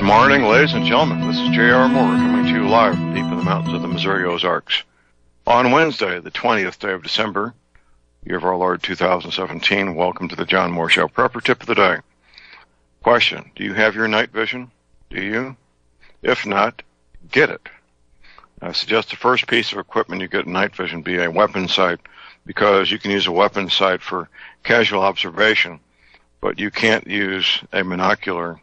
morning, ladies and gentlemen. This is J.R. Moore coming to you live from deep in the mountains of the Missouri Ozarks. On Wednesday, the 20th day of December, year of our Lord 2017, welcome to the John Moore Show. Prepper tip of the day. Question, do you have your night vision? Do you? If not, get it. I suggest the first piece of equipment you get in night vision be a weapon sight, because you can use a weapon sight for casual observation, but you can't use a monocular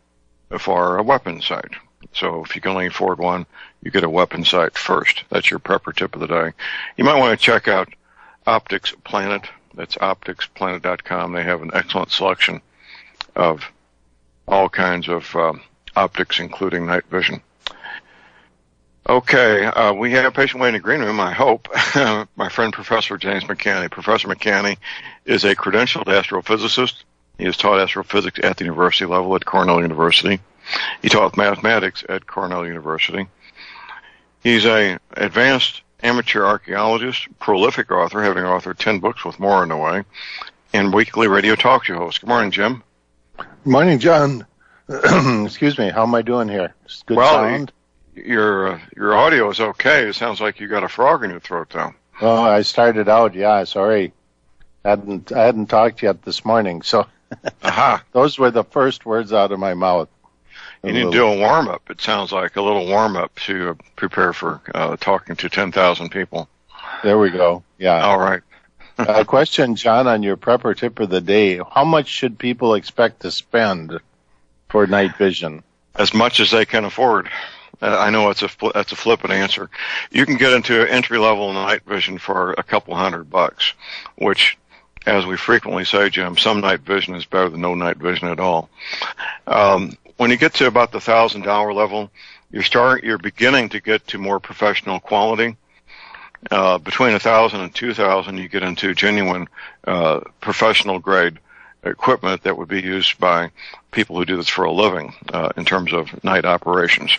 for a weapon sight. So if you can only afford one, you get a weapon sight first. That's your prepper tip of the day. You might want to check out Optics Planet. That's opticsplanet.com. They have an excellent selection of all kinds of optics, including night vision. Okay, we have a patient waiting in the green room, I hope. My friend Professor James McCanney. Professor McCanney is a credentialed astrophysicist. He has taught astrophysics at the university level at Cornell University. He taught mathematics at Cornell University. He's an advanced amateur archaeologist, prolific author, having authored 10 books with more on the way, and weekly radio talk show host. Good morning, Jim. Good morning, John. Excuse me. How am I doing here? Good sound? Your audio is okay. It sounds like you got a frog in your throat, though. Oh, I started out. Yeah, sorry. I hadn't talked yet this morning, so those were the first words out of my mouth. You need to do a warm-up. It sounds like a little warm-up to prepare for talking to 10,000 people. There we go. Yeah. All right. Question, John, on your prepper tip of the day. How much should people expect to spend for night vision? As much as they can afford. I know that's a flippant answer. You can get into entry-level night vision for a couple $100, which, as we frequently say, Jim, some night vision is better than no night vision at all. When you get to about the $1,000 level, you're beginning to get to more professional quality. Between 1,000 and 2,000, you get into genuine professional grade equipment that would be used by people who do this for a living in terms of night operations.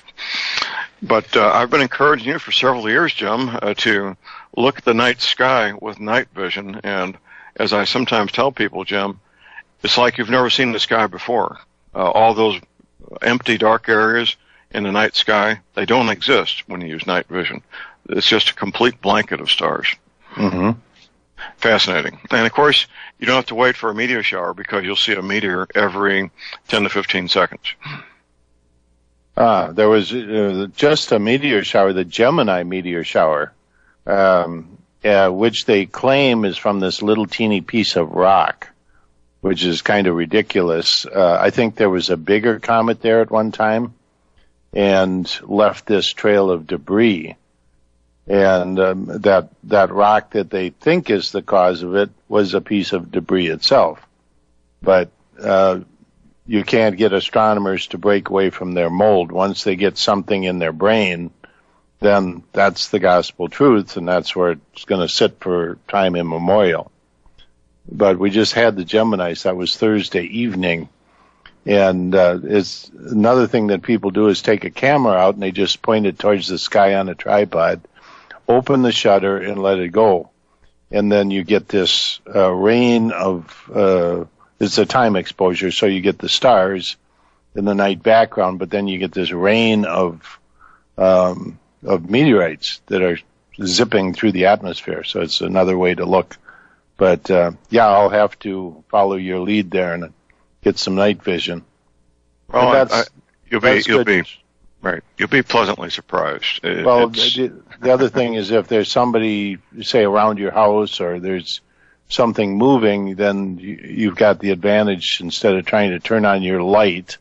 But I've been encouraging you for several years, Jim, to look at the night sky with night vision. And as I sometimes tell people, Jim, it's like you've never seen the sky before. All those empty, dark areas in the night sky, they don't exist when you use night vision. It's just a complete blanket of stars. Mm-hmm. Fascinating. And, of course, you don't have to wait for a meteor shower because you'll see a meteor every 10 to 15 seconds. There was just a meteor shower, the Gemini meteor shower, which they claim is from this little teeny piece of rock, which is kind of ridiculous. I think there was a bigger comet there at one time and left this trail of debris. And that rock that they think is the cause of it was a piece of debris itself. But you can't get astronomers to break away from their mold. Once they get something in their brain, then that's the gospel truth, and that's where it's going to sit for time immemorial. But we just had the Geminis. That was Thursday evening. And it's another thing that people do is take a camera out and they just point it towards the sky on a tripod, open the shutter, and let it go. And then you get this rain of, it's a time exposure, so you get the stars in the night background, but then you get this rain of meteorites that are zipping through the atmosphere. So it's another way to look. But, yeah, I'll have to follow your lead there and get some night vision. Well, you'll be pleasantly surprised. The other thing is if there's somebody, say, around your house or there's something moving, then you've got the advantage instead of trying to turn on your light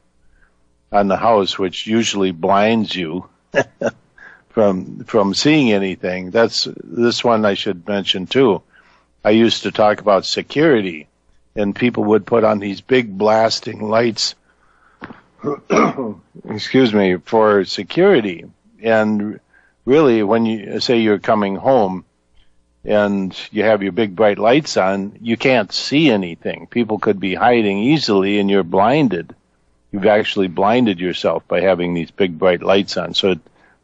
on the house, which usually blinds you from seeing anything. That's this one I should mention too. I used to talk about security, and people would put on these big blasting lights, excuse me, for security. And really, when you say you're coming home and you have your big bright lights on, you can't see anything. People could be hiding easily, and you're blinded. You've actually blinded yourself by having these big bright lights on. So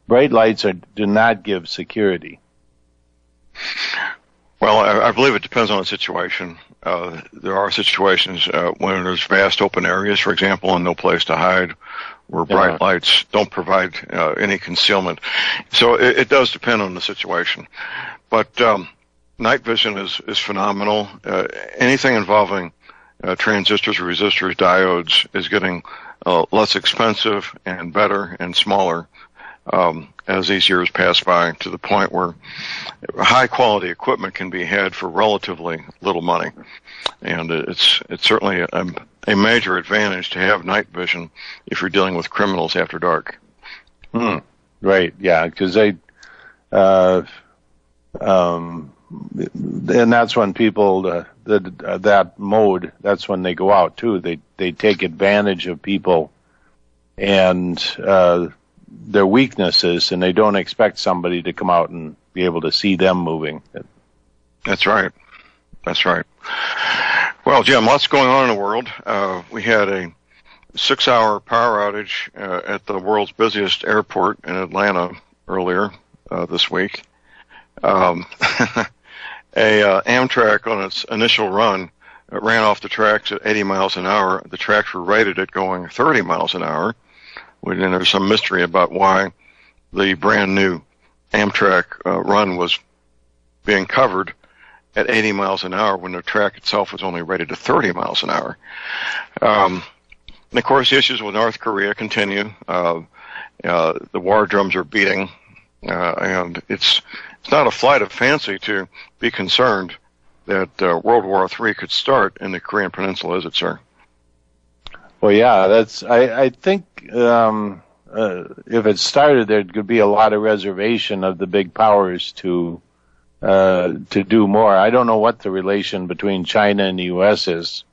bright lights do not give security. Well, I believe it depends on the situation. There are situations when there's vast open areas, for example, and no place to hide, where bright lights don't provide any concealment. So it does depend on the situation. But night vision is phenomenal. Anything involving transistors, resistors, diodes is getting less expensive and better and smaller as these years pass by, to the point where high quality equipment can be had for relatively little money. And it's certainly a major advantage to have night vision if you're dealing with criminals after dark. Right, yeah, because and that's when people that mode, that's when they go out too. They take advantage of people and their weaknesses, and they don't expect somebody to come out and be able to see them moving. That's right. Well, Jim, lots going on in the world. We had a 6-hour power outage at the world's busiest airport in Atlanta earlier this week. Amtrak, on its initial run, ran off the tracks at 80 miles an hour. The tracks were rated at going 30 miles an hour. And there's some mystery about why the brand new Amtrak run was being covered at 80 miles an hour when the track itself was only rated to 30 miles an hour. And of course, the issues with North Korea continue. The war drums are beating, and it's not a flight of fancy to be concerned that World War III could start in the Korean Peninsula, is it, sir? Well, yeah, I think if it started, there could be a lot of reservation of the big powers to do more. I don't know what the relation between China and the U.S. is,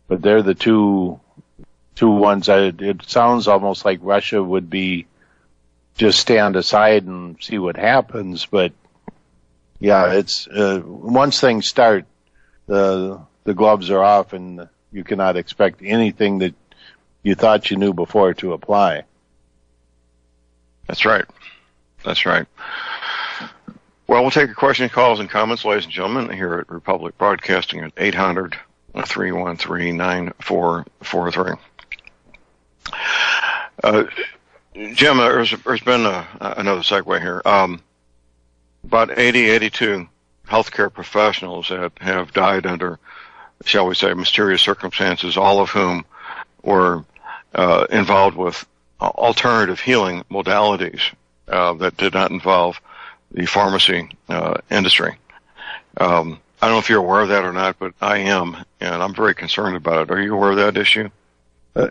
but they're the two ones. It sounds almost like Russia would be just stand aside and see what happens. But yeah, it's once things start, the gloves are off, and you cannot expect anything that you thought you knew before to apply. That's right. Well, we'll take your questions, calls, and comments, ladies and gentlemen, here at Republic Broadcasting at 800-313-9443. Jim, there's been another segue here. About 82 healthcare professionals that have died under, shall we say, mysterious circumstances, all of whom were involved with alternative healing modalities that did not involve the pharmacy industry. I don't know if you're aware of that or not, but I am, and I'm very concerned about it. Are you aware of that issue?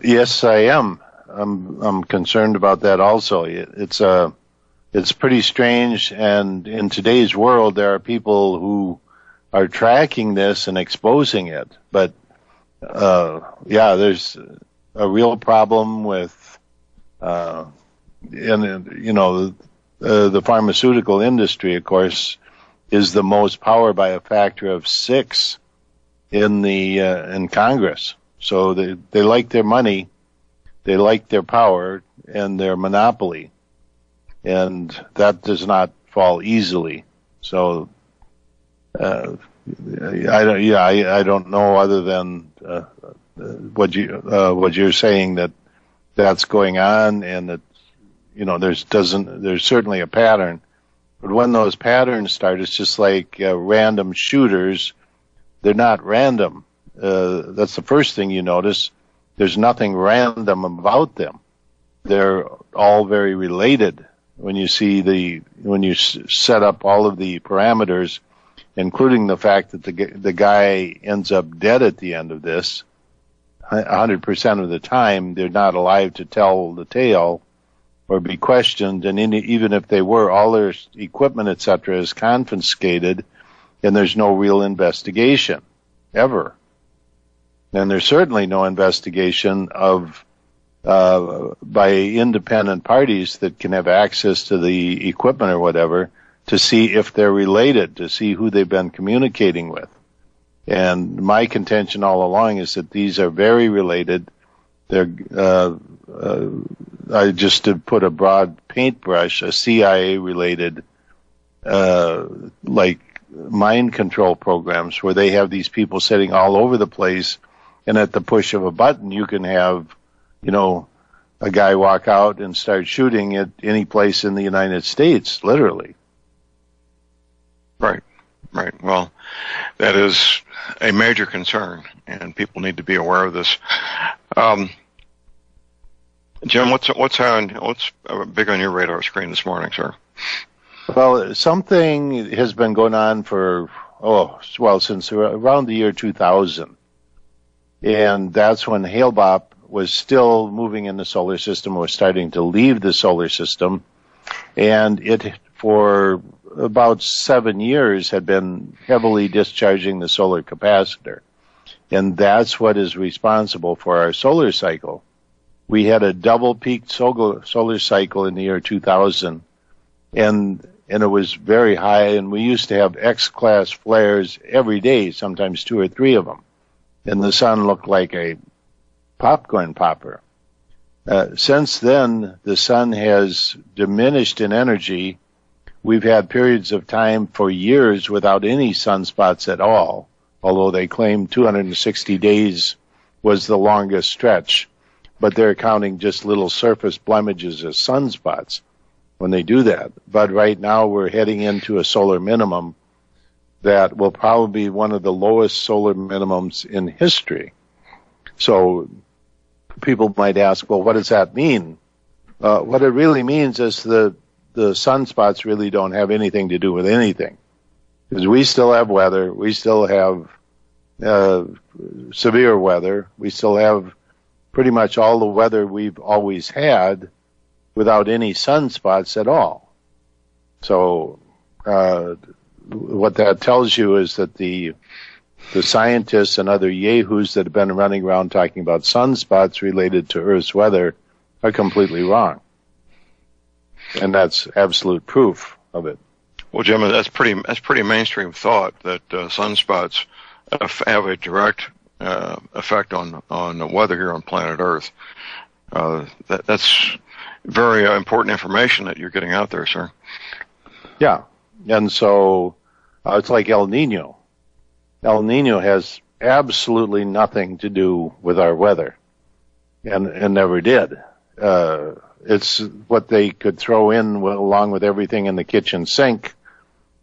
Yes, I am. I'm concerned about that also. It's pretty strange, and in today's world, there are people who are tracking this and exposing it. But there's a real problem with, the pharmaceutical industry, of course, is the most power by a factor of 6 in Congress. So they like their money, they like their power and their monopoly, and that does not fall easily. So I don't know, other than what you're saying, that's going on, and that there's certainly a pattern. But when those patterns start, it's just like random shooters. They're not random. That's the first thing you notice. There's nothing random about them. They're all very related. When you set up all of the parameters, including the fact that the guy ends up dead at the end of this, 100% of the time, they're not alive to tell the tale or be questioned, and even if they were, all their equipment, etc., is confiscated, and there's no real investigation, ever. And there's certainly no investigation by independent parties that can have access to the equipment or whatever to see if they're related, to see who they've been communicating with. And my contention all along is that these are very related. They're just to put a broad paintbrush, a CIA-related, like mind control programs, where they have these people sitting all over the place, and at the push of a button, you can have, a guy walk out and start shooting at any place in the United States, literally. Right. Well, that is a major concern, and people need to be aware of this. Jim, what's big on your radar screen this morning, sir? Well, something has been going on since around the year 2000. And that's when Hale-Bopp was still moving in the solar system, was starting to leave the solar system. And it, for about 7 years, had been heavily discharging the solar capacitor. And that's what is responsible for our solar cycle. We had a double-peaked solar cycle in the year 2000, and it was very high, and we used to have X-class flares every day, sometimes 2 or 3 of them. And the sun looked like a popcorn popper. Since then, the sun has diminished in energy. We've had periods of time for years without any sunspots at all, although they claim 260 days was the longest stretch. But they're counting just little surface blemishes as sunspots when they do that. But right now we're heading into a solar minimum that will probably be one of the lowest solar minimums in history. So people might ask, well, what does that mean? What it really means is the sunspots really don't have anything to do with anything. Because we still have weather, we still have severe weather, we still have pretty much all the weather we've always had without any sunspots at all. So what that tells you is that the scientists and other yahoos that have been running around talking about sunspots related to Earth's weather are completely wrong. And that's absolute proof of it. Well, Jim, that's pretty mainstream thought that sunspots have a direct effect on the weather here on planet Earth. That's very important information that you're getting out there, sir. Yeah, and so it's like El Nino. El Nino has absolutely nothing to do with our weather, and never did. It's what they could throw in along with everything in the kitchen sink,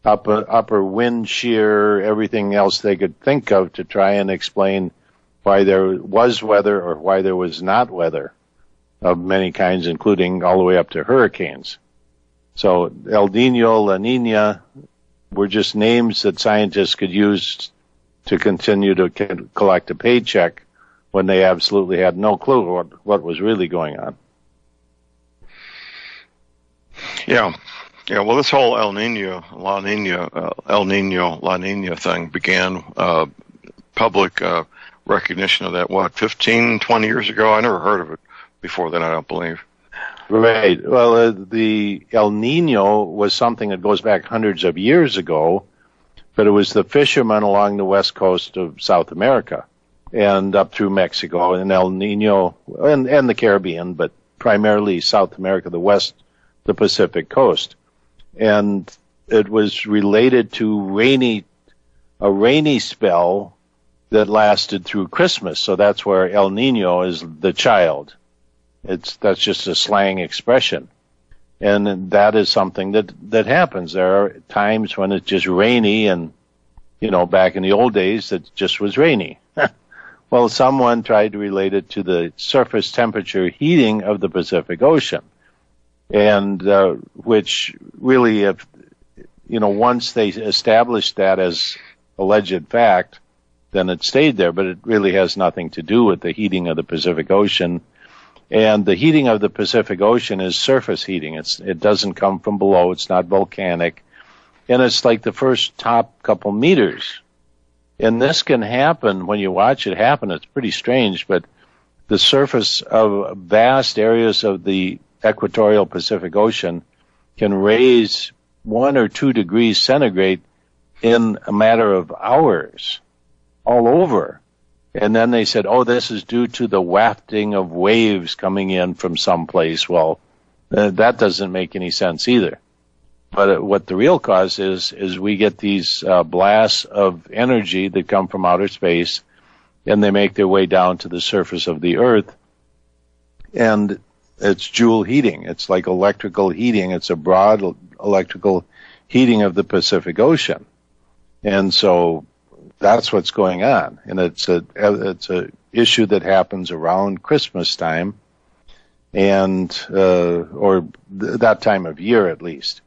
upper wind shear, everything else they could think of to try and explain why there was weather or why there was not weather of many kinds, including all the way up to hurricanes. So El Nino, La Nina were just names that scientists could use to continue to collect a paycheck when they absolutely had no clue what was really going on. Yeah. Well, this whole El Nino, La Nina thing began public recognition of that, 15, 20 years ago? I never heard of it before then, I don't believe. Right. Well, the El Nino was something that goes back hundreds of years ago, but it was the fishermen along the west coast of South America and up through Mexico and El Nino and the Caribbean, but primarily South America, the Pacific coast. And it was related to a rainy spell that lasted through Christmas. So that's where El Nino is the child. That's just a slang expression. And that is something that happens. There are times when it's just rainy and, back in the old days, it just was rainy. Well, someone tried to relate it to the surface temperature heating of the Pacific Ocean. And, which really, once they established that as alleged fact, then it stayed there, but it really has nothing to do with the heating of the Pacific Ocean. And the heating of the Pacific Ocean is surface heating. It doesn't come from below. It's not volcanic. And it's like the first top couple meters. And this can happen when you watch it happen. It's pretty strange, but the surface of vast areas of the equatorial Pacific Ocean can raise 1 or 2 degrees centigrade in a matter of hours all over. And then they said, this is due to the wafting of waves coming in from someplace. Well, that doesn't make any sense either. But what the real cause is we get these blasts of energy that come from outer space, and they make their way down to the surface of the Earth. And it's joule heating. It's like electrical heating. It's a broad electrical heating of the Pacific Ocean. And so that's what's going on. And it's a issue that happens around Christmas time, and or that time of year at least.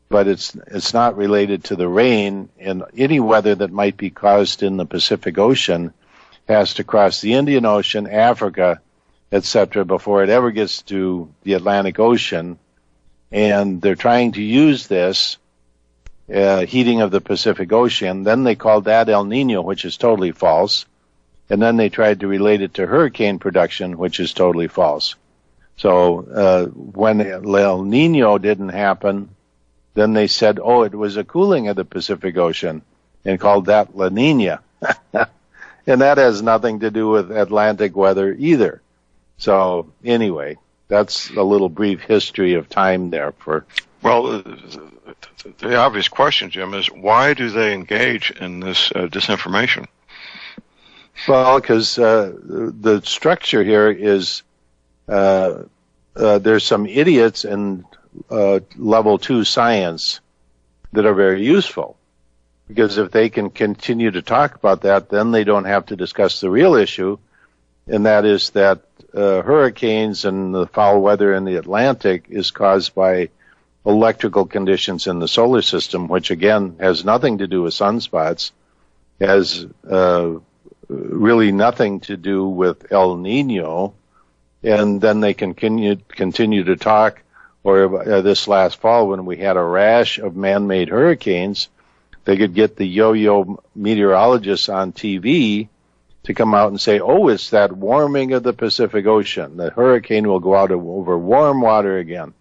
But it's not related to the rain, and any weather that might be caused in the Pacific Ocean has to cross the Indian Ocean, Africa, etc., before it ever gets to the Atlantic Ocean. And they're trying to use this heating of the Pacific Ocean. Then they called that El Nino, which is totally false. And then they tried to relate it to hurricane production, which is totally false. So when El Nino didn't happen, then they said, oh, it was a cooling of the Pacific Ocean, and called that La Nina. And that has nothing to do with Atlantic weather either. So anyway, that's a little brief history of time there for... Well, the obvious question, Jim, is why do they engage in this disinformation? Well, because the structure here is there's some idiots in level 2 science that are very useful. Because if they can continue to talk about that, then they don't have to discuss the real issue, and that is that hurricanes and the foul weather in the Atlantic is caused by electrical conditions in the solar system, which again has nothing to do with sunspots, has really nothing to do with El Nino, and then they can continue to talk, or this last fall when we had a rash of man-made hurricanes, they could get the yo-yo meteorologists on TV to come out and say, oh, it's that warming of the Pacific Ocean. The hurricane will go out over warm water again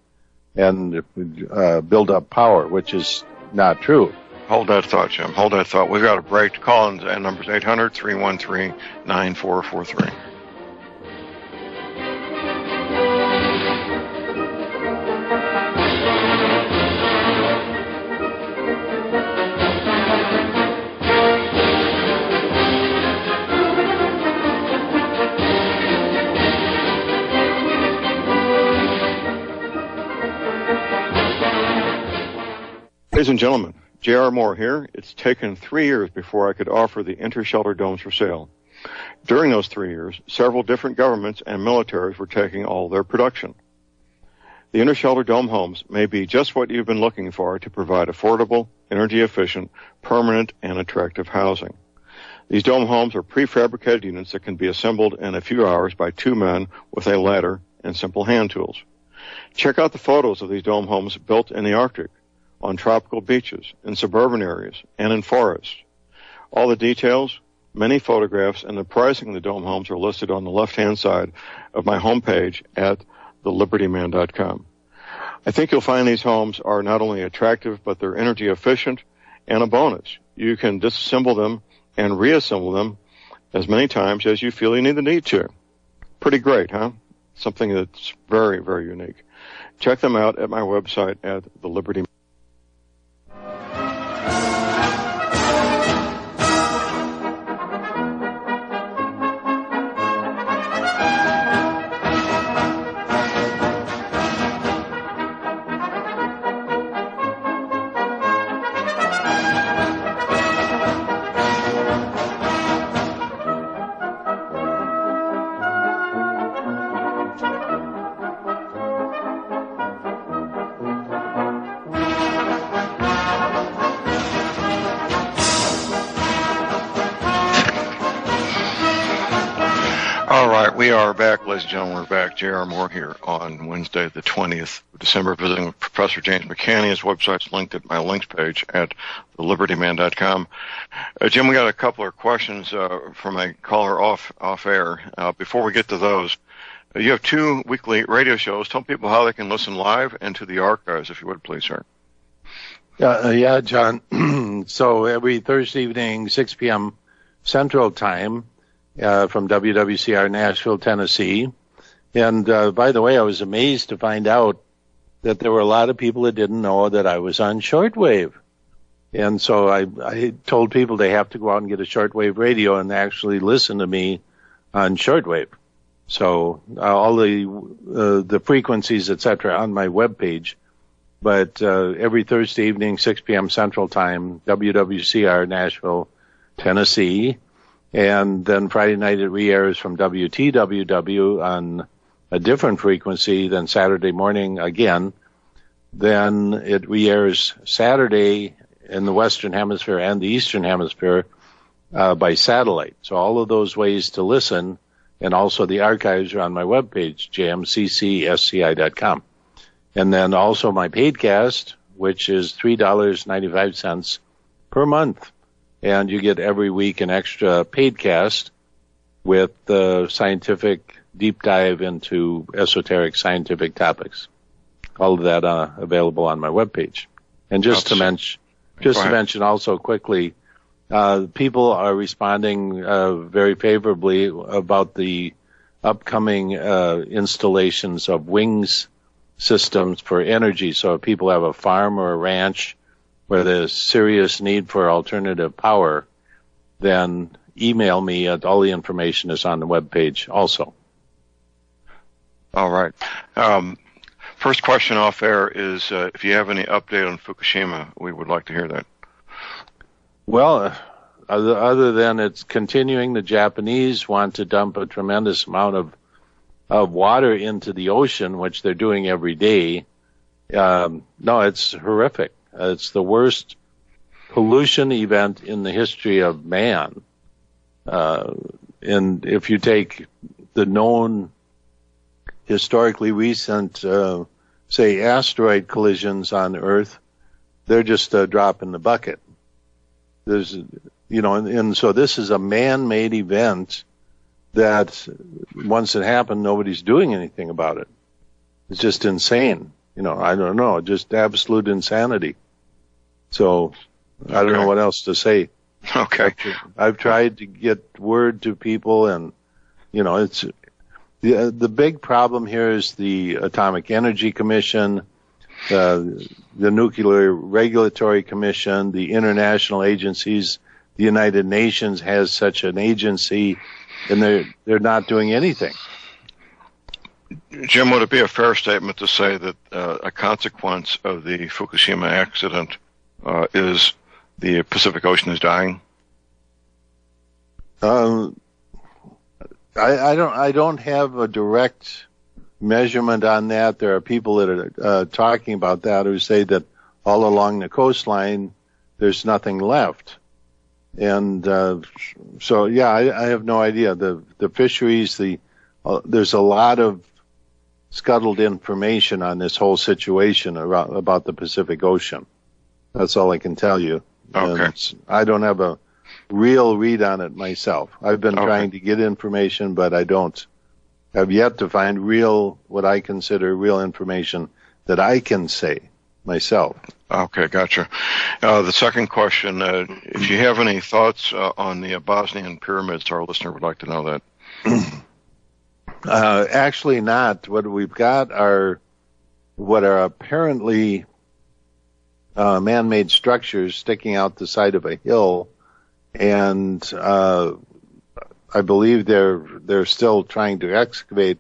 and build up power, which is not true. Hold that thought, Jim. Hold that thought. We've got a break to call, and number's 800-313-9443. Ladies and gentlemen, J.R. Moore here. It's taken 3 years before I could offer the inter-shelter domes for sale. During those 3 years, several different governments and militaries were taking all their production. The inter-shelter dome homes may be just what you've been looking for to provide affordable, energy-efficient, permanent, and attractive housing. These dome homes are prefabricated units that can be assembled in a few hours by 2 men with a ladder and simple hand tools. Check out the photos of these dome homes built in the Arctic, on tropical beaches, in suburban areas, and in forests. All the details, many photographs, and the pricing of the dome homes are listed on the left-hand side of my homepage at thelibertyman.com. I think you'll find these homes are not only attractive, but they're energy efficient, and a bonus. You can disassemble them and reassemble them as many times as you feel you need to. Pretty great, huh? Something that's very, very unique. Check them out at my website at thelibertyman.com. We are back, ladies and gentlemen. We're back. J.R. Moore here on Wednesday, the 20th of December, visiting with Professor James McCanney. His website's linked at my links page at thelibertyman.com. Jim, we got a couple of questions from a caller off air. Before we get to those, you have 2 weekly radio shows. Tell people how they can listen live and to the archives, if you would, please, sir. Yeah, John. So every Thursday evening, 6 p.m. Central Time, from WWCR Nashville, Tennessee. And by the way, I was amazed to find out that there were a lot of people that didn't know that I was on shortwave. And so I told people they have to go out and get a shortwave radio and actually listen to me on shortwave. So all the frequencies, etc., on my webpage. But every Thursday evening, 6 p.m. Central Time, WWCR Nashville, Tennessee. And then Friday night it re-airs from WTWW on a different frequency than Saturday morning again. Then it re-airs Saturday in the Western Hemisphere and the Eastern Hemisphere by satellite. So all of those ways to listen, and also the archives are on my webpage, jmccsci.com. And then also my paidcast, which is $3.95 per month. And you get every week an extra paidcast with scientific deep dive into esoteric scientific topics. All of that available on my webpage. And just to mention also quickly, people are responding very favorably about the upcoming installations of wings systems for energy. So if people have a farm or a ranch where there's serious need for alternative power, then email me. All the information is on the webpage also. All right. First question off air is if you have any update on Fukushima, we would like to hear that. Well, other than it's continuing, the Japanese want to dump a tremendous amount of water into the ocean, which they're doing every day. No, it's horrific. It's the worst pollution event in the history of man. And if you take the known historically recent, say, asteroid collisions on Earth, they're just a drop in the bucket. There's, and so this is a man-made event that once it happened, nobody's doing anything about it. It's just insane. I don't know, just absolute insanity. So I don't know what else to say. Okay. I've tried to get word to people, and, it's the big problem here is the Atomic Energy Commission, the Nuclear Regulatory Commission, the international agencies. The United Nations has such an agency, and they're not doing anything. Jim, would it be a fair statement to say that a consequence of the Fukushima accident is the Pacific Ocean is dying? I don't have a direct measurement on that. There are people that are talking about that who say that all along the coastline there's nothing left. And so, yeah, I have no idea. The fisheries, there's a lot of scuttled information on this whole situation about the Pacific Ocean. That's all I can tell you. Okay. And I don't have a real read on it myself. I've been trying to get information, but I have yet to find what I consider real information that I can say myself. Okay, gotcha. The second question, if you have any thoughts on the Bosnian pyramids, our listener would like to know that. Actually not. What we've got are what are apparently man-made structures sticking out the side of a hill, and I believe they're still trying to excavate,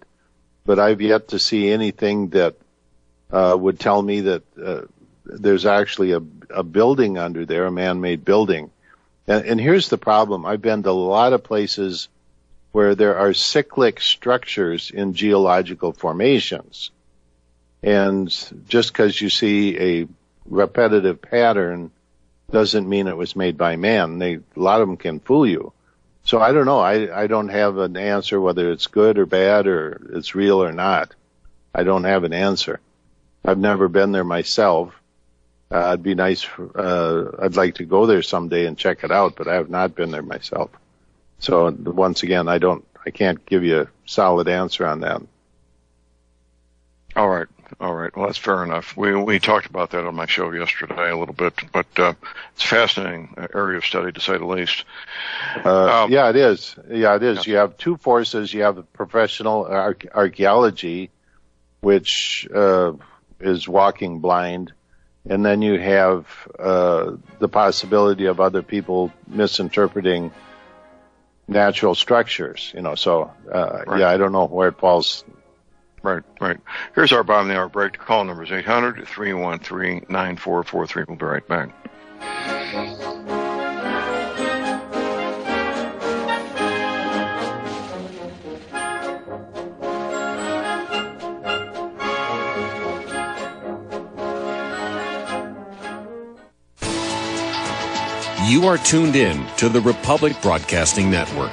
but I've yet to see anything that would tell me that there's actually a building under there, a man-made building. And here's the problem. I've been to a lot of places where there are cyclic structures in geological formations. And just because you see a repetitive pattern doesn't mean it was made by man. A lot of them can fool you. So I don't know. I don't have an answer whether it's good or bad or it's real or not. I don't have an answer. I've never been there myself. It'd be nice. I'd like to go there someday and check it out, but I have not been there myself. So once again, I can't give you a solid answer on that. All right. Well, that's fair enough. We talked about that on my show yesterday a little bit, but it's a fascinating area of study, to say the least. Yeah, it is. Yeah, it is. Yeah. You have two forces. You have professional archaeology, which is walking blind, and then you have the possibility of other people misinterpreting natural structures, so, Right. yeah, I don't know where it falls. Right. Here's our bottom of the hour break. The call number is 800-313-9443. We'll be right back. You are tuned in to the Republic Broadcasting Network.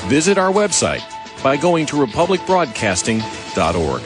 Visit our website by going to republicbroadcasting.org.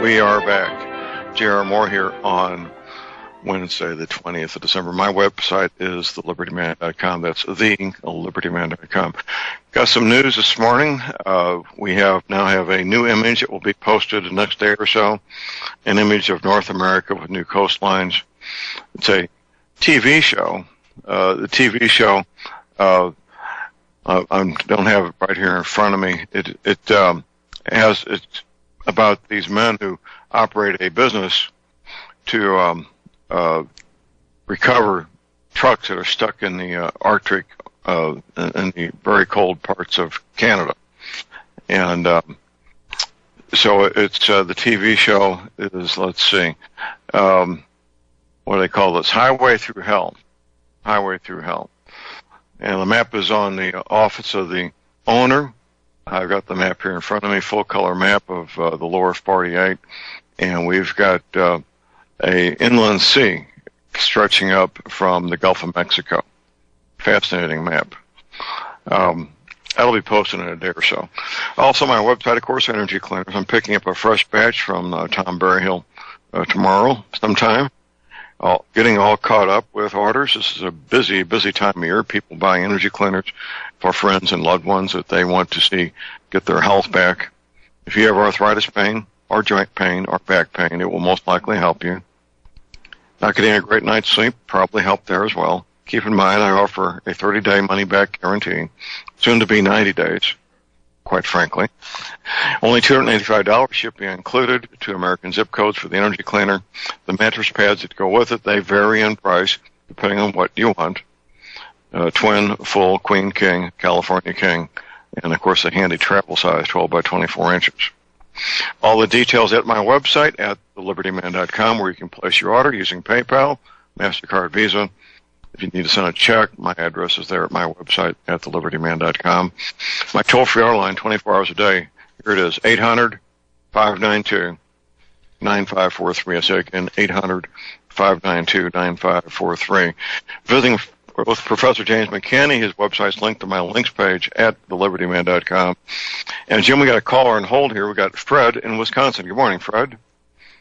We are back. J.R. Moore here on Wednesday, the 20th of December. My website is thelibertyman.com. That's thelibertyman.com. Got some news this morning. We now have a new image that will be posted the next day or so. An image of North America with new coastlines. It's a TV show. The TV show, I don't have it right here in front of me. It's about these men who operate a business to recover trucks that are stuck in the Arctic, in the very cold parts of Canada. And so it's the TV show is, let's see, what do they call this? Highway Through Hell. Highway Through Hell. And the map is on the office of the owner. I've got the map here in front of me, full color map of the lower 48, and we've got a inland sea stretching up from the Gulf of Mexico. Fascinating map. That'll be posted in a day or so. Also, my website, of course, Energy Cleaners. I'm picking up a fresh batch from Tom Berryhill tomorrow sometime. Getting all caught up with orders. This is a busy time of year. People buying energy cleaners for friends and loved ones that they want to see get their health back. If you have arthritis pain or joint pain or back pain, it will most likely help you. Not getting a great night's sleep, probably help there as well. Keep in mind, I offer a 30-day money-back guarantee, soon to be 90 days, quite frankly. Only $285 shipping included, 2 American zip codes for the energy cleaner. The mattress pads that go with it, they vary in price depending on what you want. Twin, full, queen, king, California king, and of course the handy travel size, 12 by 24 inches. All the details at my website at thelibertyman.com, where you can place your order using PayPal, MasterCard, Visa. If you need to send a check, my address is there at my website at thelibertyman.com. My toll-free hour line, 24 hours a day. Here it is, 800-592-9543. I say again, 800-592-9543. Visiting with Professor James McCanney, his website's linked to my links page at thelibertyman.com. And Jim, we got a caller on hold here. We got Fred in Wisconsin. Good morning, Fred.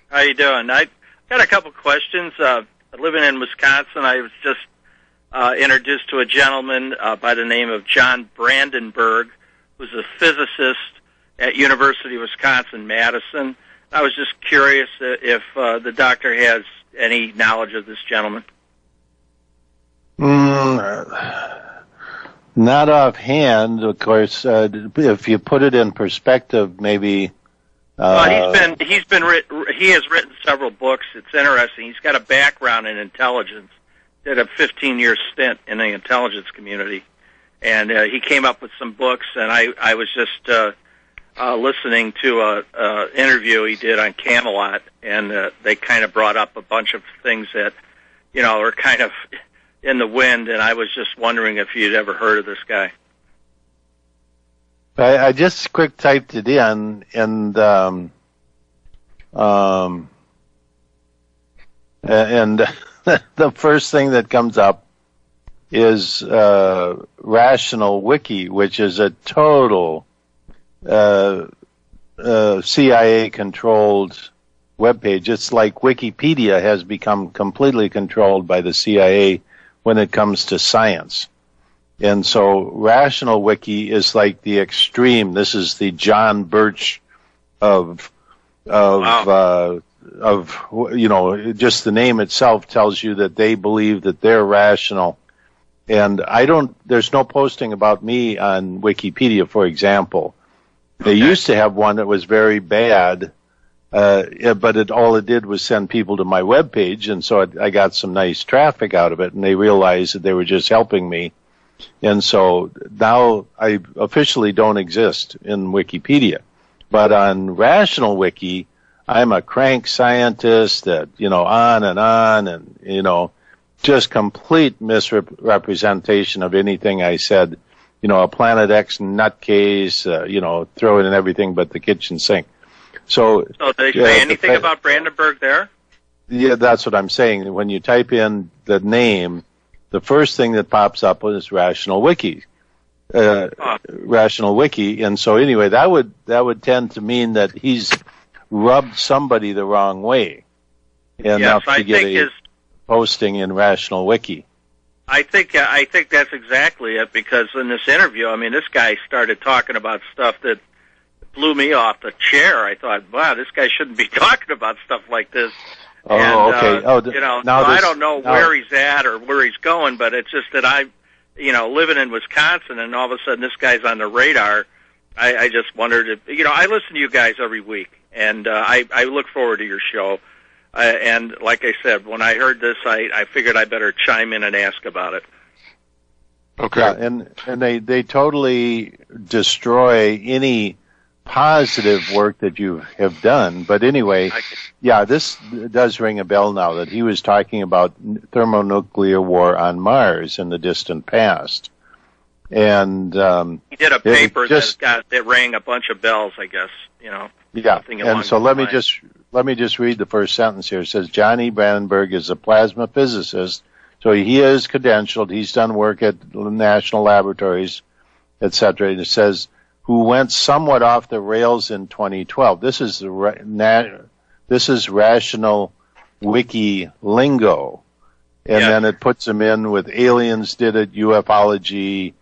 How you doing? I got a couple questions. Living in Wisconsin, I was just introduced to a gentleman by the name of John Brandenburg, who's a physicist at University of Wisconsin-Madison. I was just curious if the doctor has any knowledge of this gentleman. Not offhand, of course. If you put it in perspective, maybe. He has written several books. It's interesting. He's got a background in intelligence. Did a 15-year stint in the intelligence community, and he came up with some books. And I was just listening to a interview he did on Camelot, and they kind of brought up a bunch of things that are kind of in the wind. And I was just wondering if you'd ever heard of this guy. I just quick typed it in, and the first thing that comes up is Rational Wiki, which is a total CIA-controlled webpage. It's like Wikipedia has become completely controlled by the CIA when it comes to science. And so Rational Wiki is like the extreme. This is the John Birch of just the name itself tells you that they believe that they're rational. And there's no posting about me on Wikipedia, for example. They used to have one that was very bad, but all it did was send people to my webpage, and so I got some nice traffic out of it, and they realized that they were just helping me. And so now I officially don't exist in Wikipedia. But on Rational Wiki, I'm a crank scientist that, on, and just complete misrepresentation of anything I said. A Planet X nutcase, throwing in everything but the kitchen sink. So they say anything about Brandenburg there? Yeah, that's what I'm saying. When you type in the name, the first thing that pops up is Rational Wiki. Rational Wiki. And so anyway, that would tend to mean that he's rubbed somebody the wrong way enough to get a posting in Rational Wiki. I think that's exactly it, because in this interview, this guy started talking about stuff that blew me off the chair. I thought, wow, this guy shouldn't be talking about stuff like this. Oh, okay. I don't know where he's at or where he's going, but it's just that living in Wisconsin, and all of a sudden this guy's on the radar. I just wondered if, I listen to you guys every week, and I look forward to your show. And like I said, when I heard this, I figured I better chime in and ask about it. Okay. Yeah, and they totally destroy any positive work that you have done. But anyway, this does ring a bell now, that he was talking about thermonuclear war on Mars in the distant past. And he did a paper that rang a bunch of bells, I guess, Yeah, and so let me just read the first sentence here. It says, Johnny Brandenburg is a plasma physicist, so he is credentialed. He's done work at national laboratories, etc. And it says, who went somewhat off the rails in 2012. This is Rational Wiki lingo, and then it puts him in with aliens did it, ufology,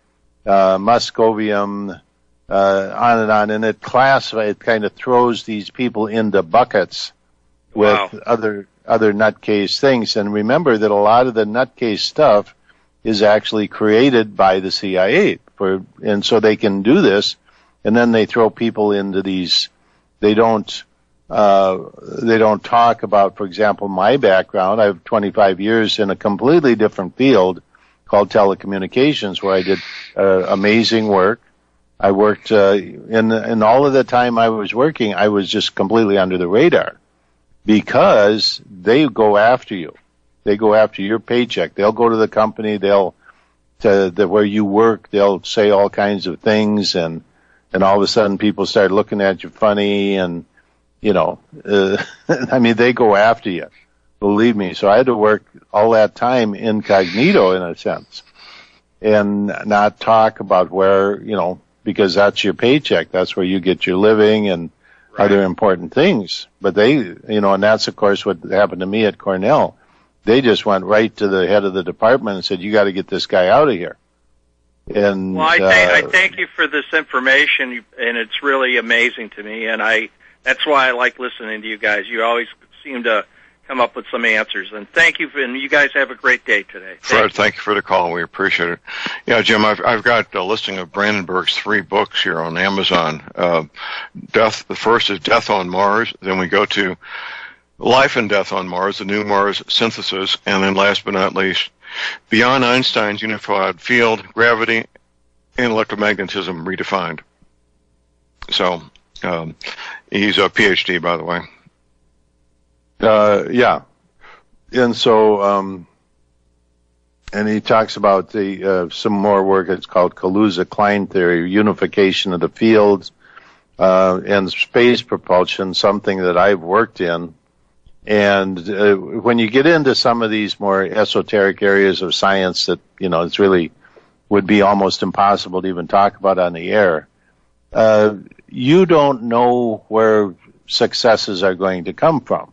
Muscovium, on, and it kind of throws these people into buckets with other nutcase things. And remember that a lot of the nutcase stuff is actually created by the CIA, and so they can do this, and then they throw people into these. They don't talk about, for example, my background. I have 25 years in a completely different field called telecommunications, where I did amazing work. I worked in all of the time I was working, I was just completely under the radar, because they go after you. They go after your paycheck. They'll go to the company. Where you work. They'll say all kinds of things, and all of a sudden people start looking at you funny, and they go after you. Believe me. So I had to work all that time incognito, in a sense, and not talk about where, because that's your paycheck. That's where you get your living and other important things. But they, and that's of course what happened to me at Cornell. They just went right to the head of the department and said, you got to get this guy out of here. And I thank you for this information, and it's really amazing to me, and that's why I like listening to you guys. You always seem to come up with some answers, and thank you, and you guys have a great day today. Fred, thank you for the call. We appreciate it. Yeah, Jim, I've got a listing of Brandenburg's 3 books here on Amazon. The first is Death on Mars. Then we go to Life and Death on Mars, the New Mars Synthesis, and then last but not least, Beyond Einstein's Unified Field, Gravity, and Electromagnetism Redefined. So he's a PhD, by the way. And so, and he talks about some more work. It's called Kaluza-Klein theory, unification of the fields, and space propulsion, something that I've worked in. And when you get into some of these more esoteric areas of science that, it's really would be almost impossible to even talk about on the air, you don't know where successes are going to come from.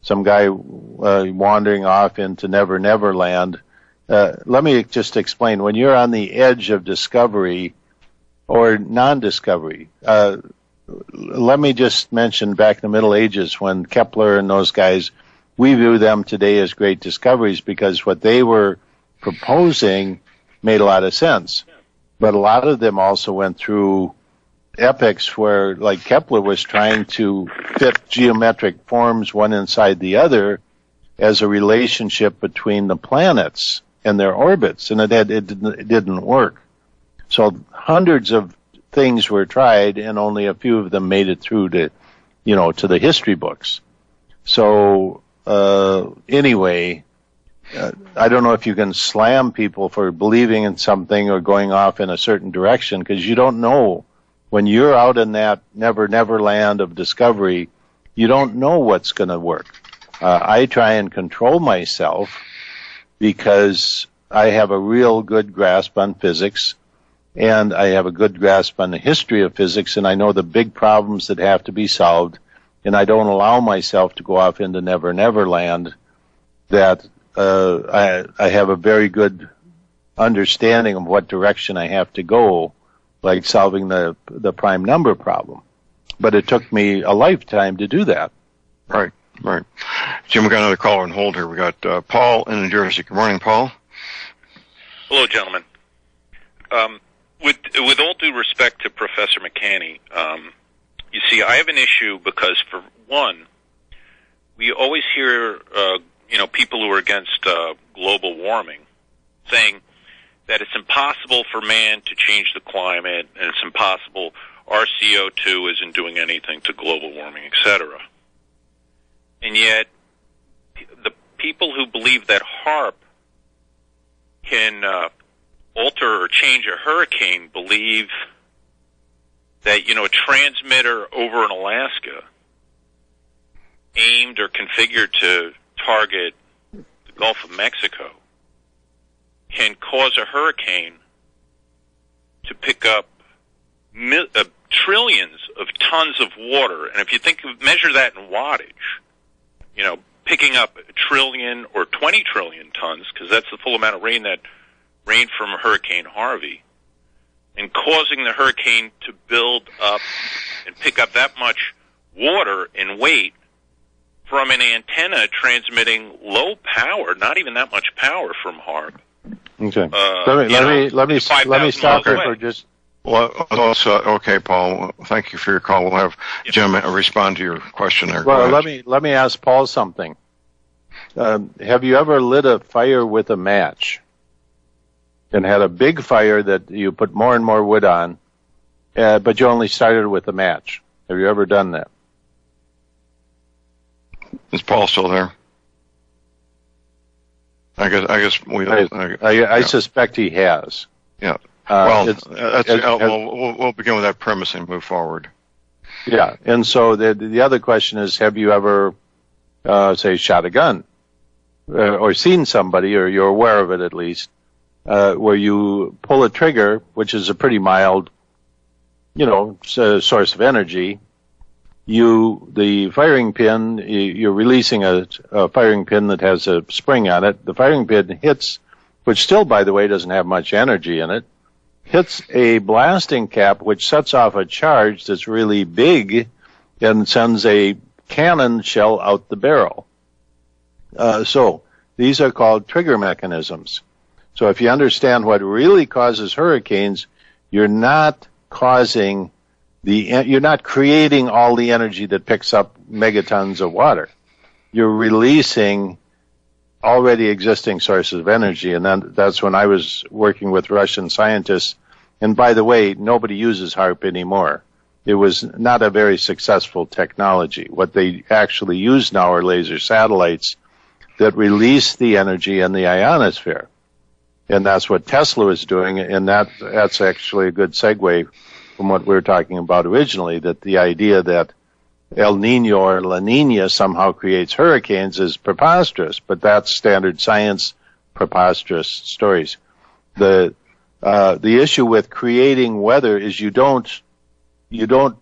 Some guy wandering off into Never Never Land. Let me just explain. When you're on the edge of discovery or non-discovery, let me just mention back in the Middle Ages when Kepler and those guys, we view them today as great discoveries because what they were proposing made a lot of sense. But a lot of them also went through epochs where, like Kepler was trying to fit geometric forms one inside the other as a relationship between the planets and their orbits, and it didn't work. So hundreds of things were tried, and only a few of them made it through to the history books. So anyway, I don't know if you can slam people for believing in something or going off in a certain direction, because you don't know. When you're out in that never land of discovery, you don't know what's going to work. I try and control myself because I have a real good grasp on physics, and I have a good grasp on the history of physics, and I know the big problems that have to be solved, and I don't allow myself to go off into never land. That I have a very good understanding of what direction I have to go, like solving the prime number problem. But it took me a lifetime to do that. Right. Jim, we got another caller on hold here. We got Paul in New Jersey. Good morning, Paul. Hello, gentlemen. With all due respect to Professor McCanney, you see, I have an issue because, for one, we always hear people who are against global warming saying that it's impossible for man to change the climate, and it's impossible, our CO2 isn't doing anything to global warming, etc. And yet, the people who believe that HAARP can alter or change a hurricane believe that, a transmitter over in Alaska aimed or configured to target the Gulf of Mexico can cause a hurricane to pick up trillions of tons of water. And if you measure that in wattage, picking up 1 trillion or 20 trillion tons, because that's the full amount of rain that rained from Hurricane Harvey, and causing the hurricane to build up and pick up that much water in weight from an antenna transmitting low power, not even that much power from HAARP. Okay. Let me stop there for just. Well, okay, Paul. Thank you for your call. We'll have Jim respond to your question there. Well, let me ask Paul something. Have you ever lit a fire with a match and had a big fire that you put more and more wood on, but you only started with a match? Have you ever done that? Is Paul still there? I guess we. I suspect he has. Yeah. We'll begin with that premise and move forward. Yeah, and so the other question is: have you ever, say, shot a gun, or seen somebody, or you're aware of it at least, where you pull a trigger, which is a pretty mild, source of energy. The firing pin, you're releasing a firing pin that has a spring on it. The firing pin hits, which still, by the way, doesn't have much energy in it, hits a blasting cap which sets off a charge that's really big and sends a cannon shell out the barrel. So these are called trigger mechanisms. So if you understand what really causes hurricanes, you're not creating all the energy that picks up megatons of water. You're releasing already existing sources of energy, and that's when I was working with Russian scientists. And by the way, nobody uses HAARP anymore. It was not a very successful technology. What they actually use now are laser satellites that release the energy in the ionosphere. And that's what Tesla was doing, and that's actually a good segue from what we were talking about originally, that the idea that El Nino or La Nina somehow creates hurricanes is preposterous, but that's standard science, preposterous stories. The issue with creating weather is you don't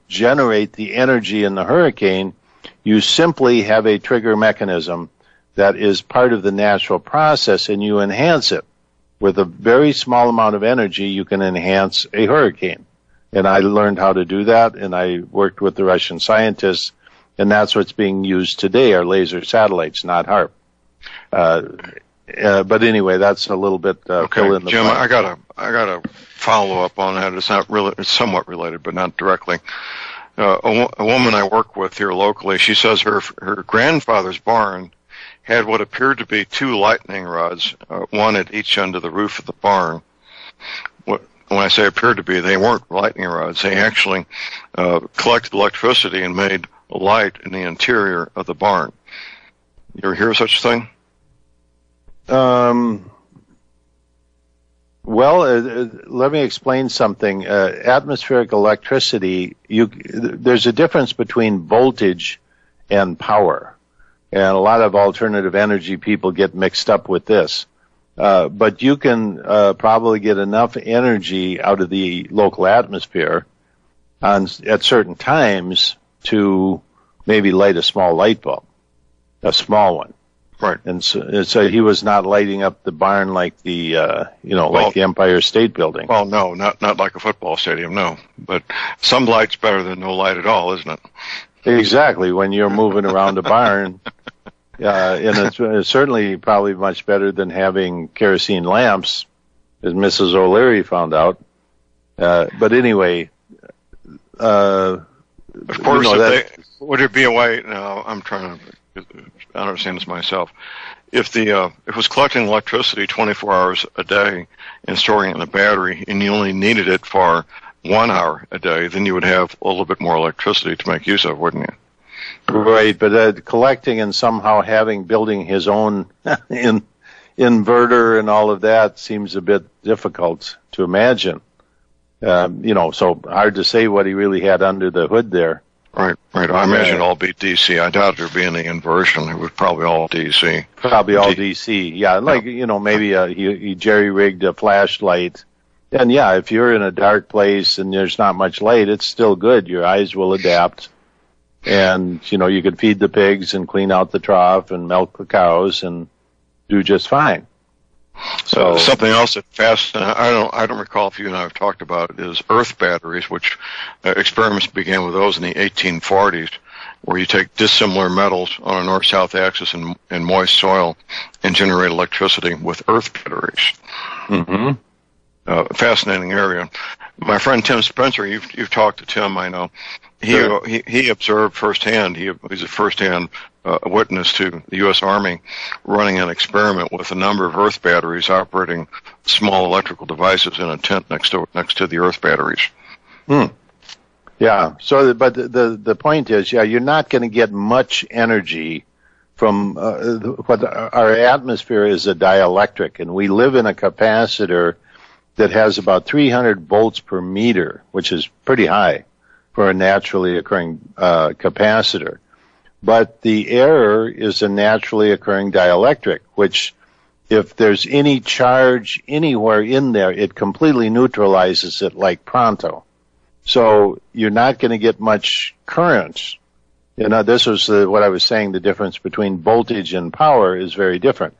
generate the energy in the hurricane. You simply have a trigger mechanism that is part of the natural process, and you enhance it. With a very small amount of energy, you can enhance a hurricane. And I learned how to do that, and I worked with the Russian scientists, and that's what's being used today are laser satellites, not HAARP. But anyway, that's a little bit fill in the Jim, blank. I gotta follow up on that. It's not really, it's somewhat related, but not directly. A woman I work with here locally, she says her grandfather's barn had what appeared to be 2 lightning rods, one at each end of the roof of the barn. When I say appeared to be, they weren't lightning rods. They actually collected electricity and made a light in the interior of the barn. You ever hear of such a thing? Well, let me explain something. Atmospheric electricity, there's a difference between voltage and power. And a lot of alternative energy people get mixed up with this. But you can probably get enough energy out of the local atmosphere at certain times to maybe light a small light bulb, a small one. Right. And so he was not lighting up the barn like the, like the Empire State Building. Well, no, not like a football stadium, no. But some light's better than no light at all, isn't it? Exactly. When you're moving around a barn, and it's certainly probably much better than having kerosene lamps, as Mrs. O'Leary found out. But anyway, of course, would it be a way? No, I'm trying to. I don't understand this myself. If it was collecting electricity 24 hours a day and storing it in a battery, and you only needed it for 1 hour a day, then you would have a little bit more electricity to make use of, wouldn't you? Right, but collecting and somehow building his own inverter and all of that seems a bit difficult to imagine. So hard to say what he really had under the hood there. Right. I imagine it'd all be DC. I doubt there'd be any inversion. It was probably all DC. Probably all DC. Yeah, maybe he jerry-rigged a flashlight. And yeah, if you're in a dark place and there's not much light, it's still good. Your eyes will adapt. And, you could feed the pigs and clean out the trough and milk the cows and do just fine. So something else that fascinates, I don't recall if you and I have talked about it, is earth batteries, which experiments began with those in the 1840s, where you take dissimilar metals on a north-south axis in moist soil and generate electricity with earth batteries. Mm-hmm. Fascinating area. My friend Tim Spencer, you've talked to Tim, I know. He observed firsthand. He's a firsthand witness to the U.S. Army running an experiment with a number of earth batteries operating small electrical devices in a tent next to the earth batteries. Yeah. So, but the point is, you're not going to get much energy from what our atmosphere is a dielectric, and we live in a capacitor that has about 300 volts per meter, which is pretty high for a naturally occurring capacitor. But the air is a naturally occurring dielectric, which if there's any charge anywhere in there, it completely neutralizes it like pronto. So you're not going to get much current. This was what I was saying, the difference between voltage and power is very different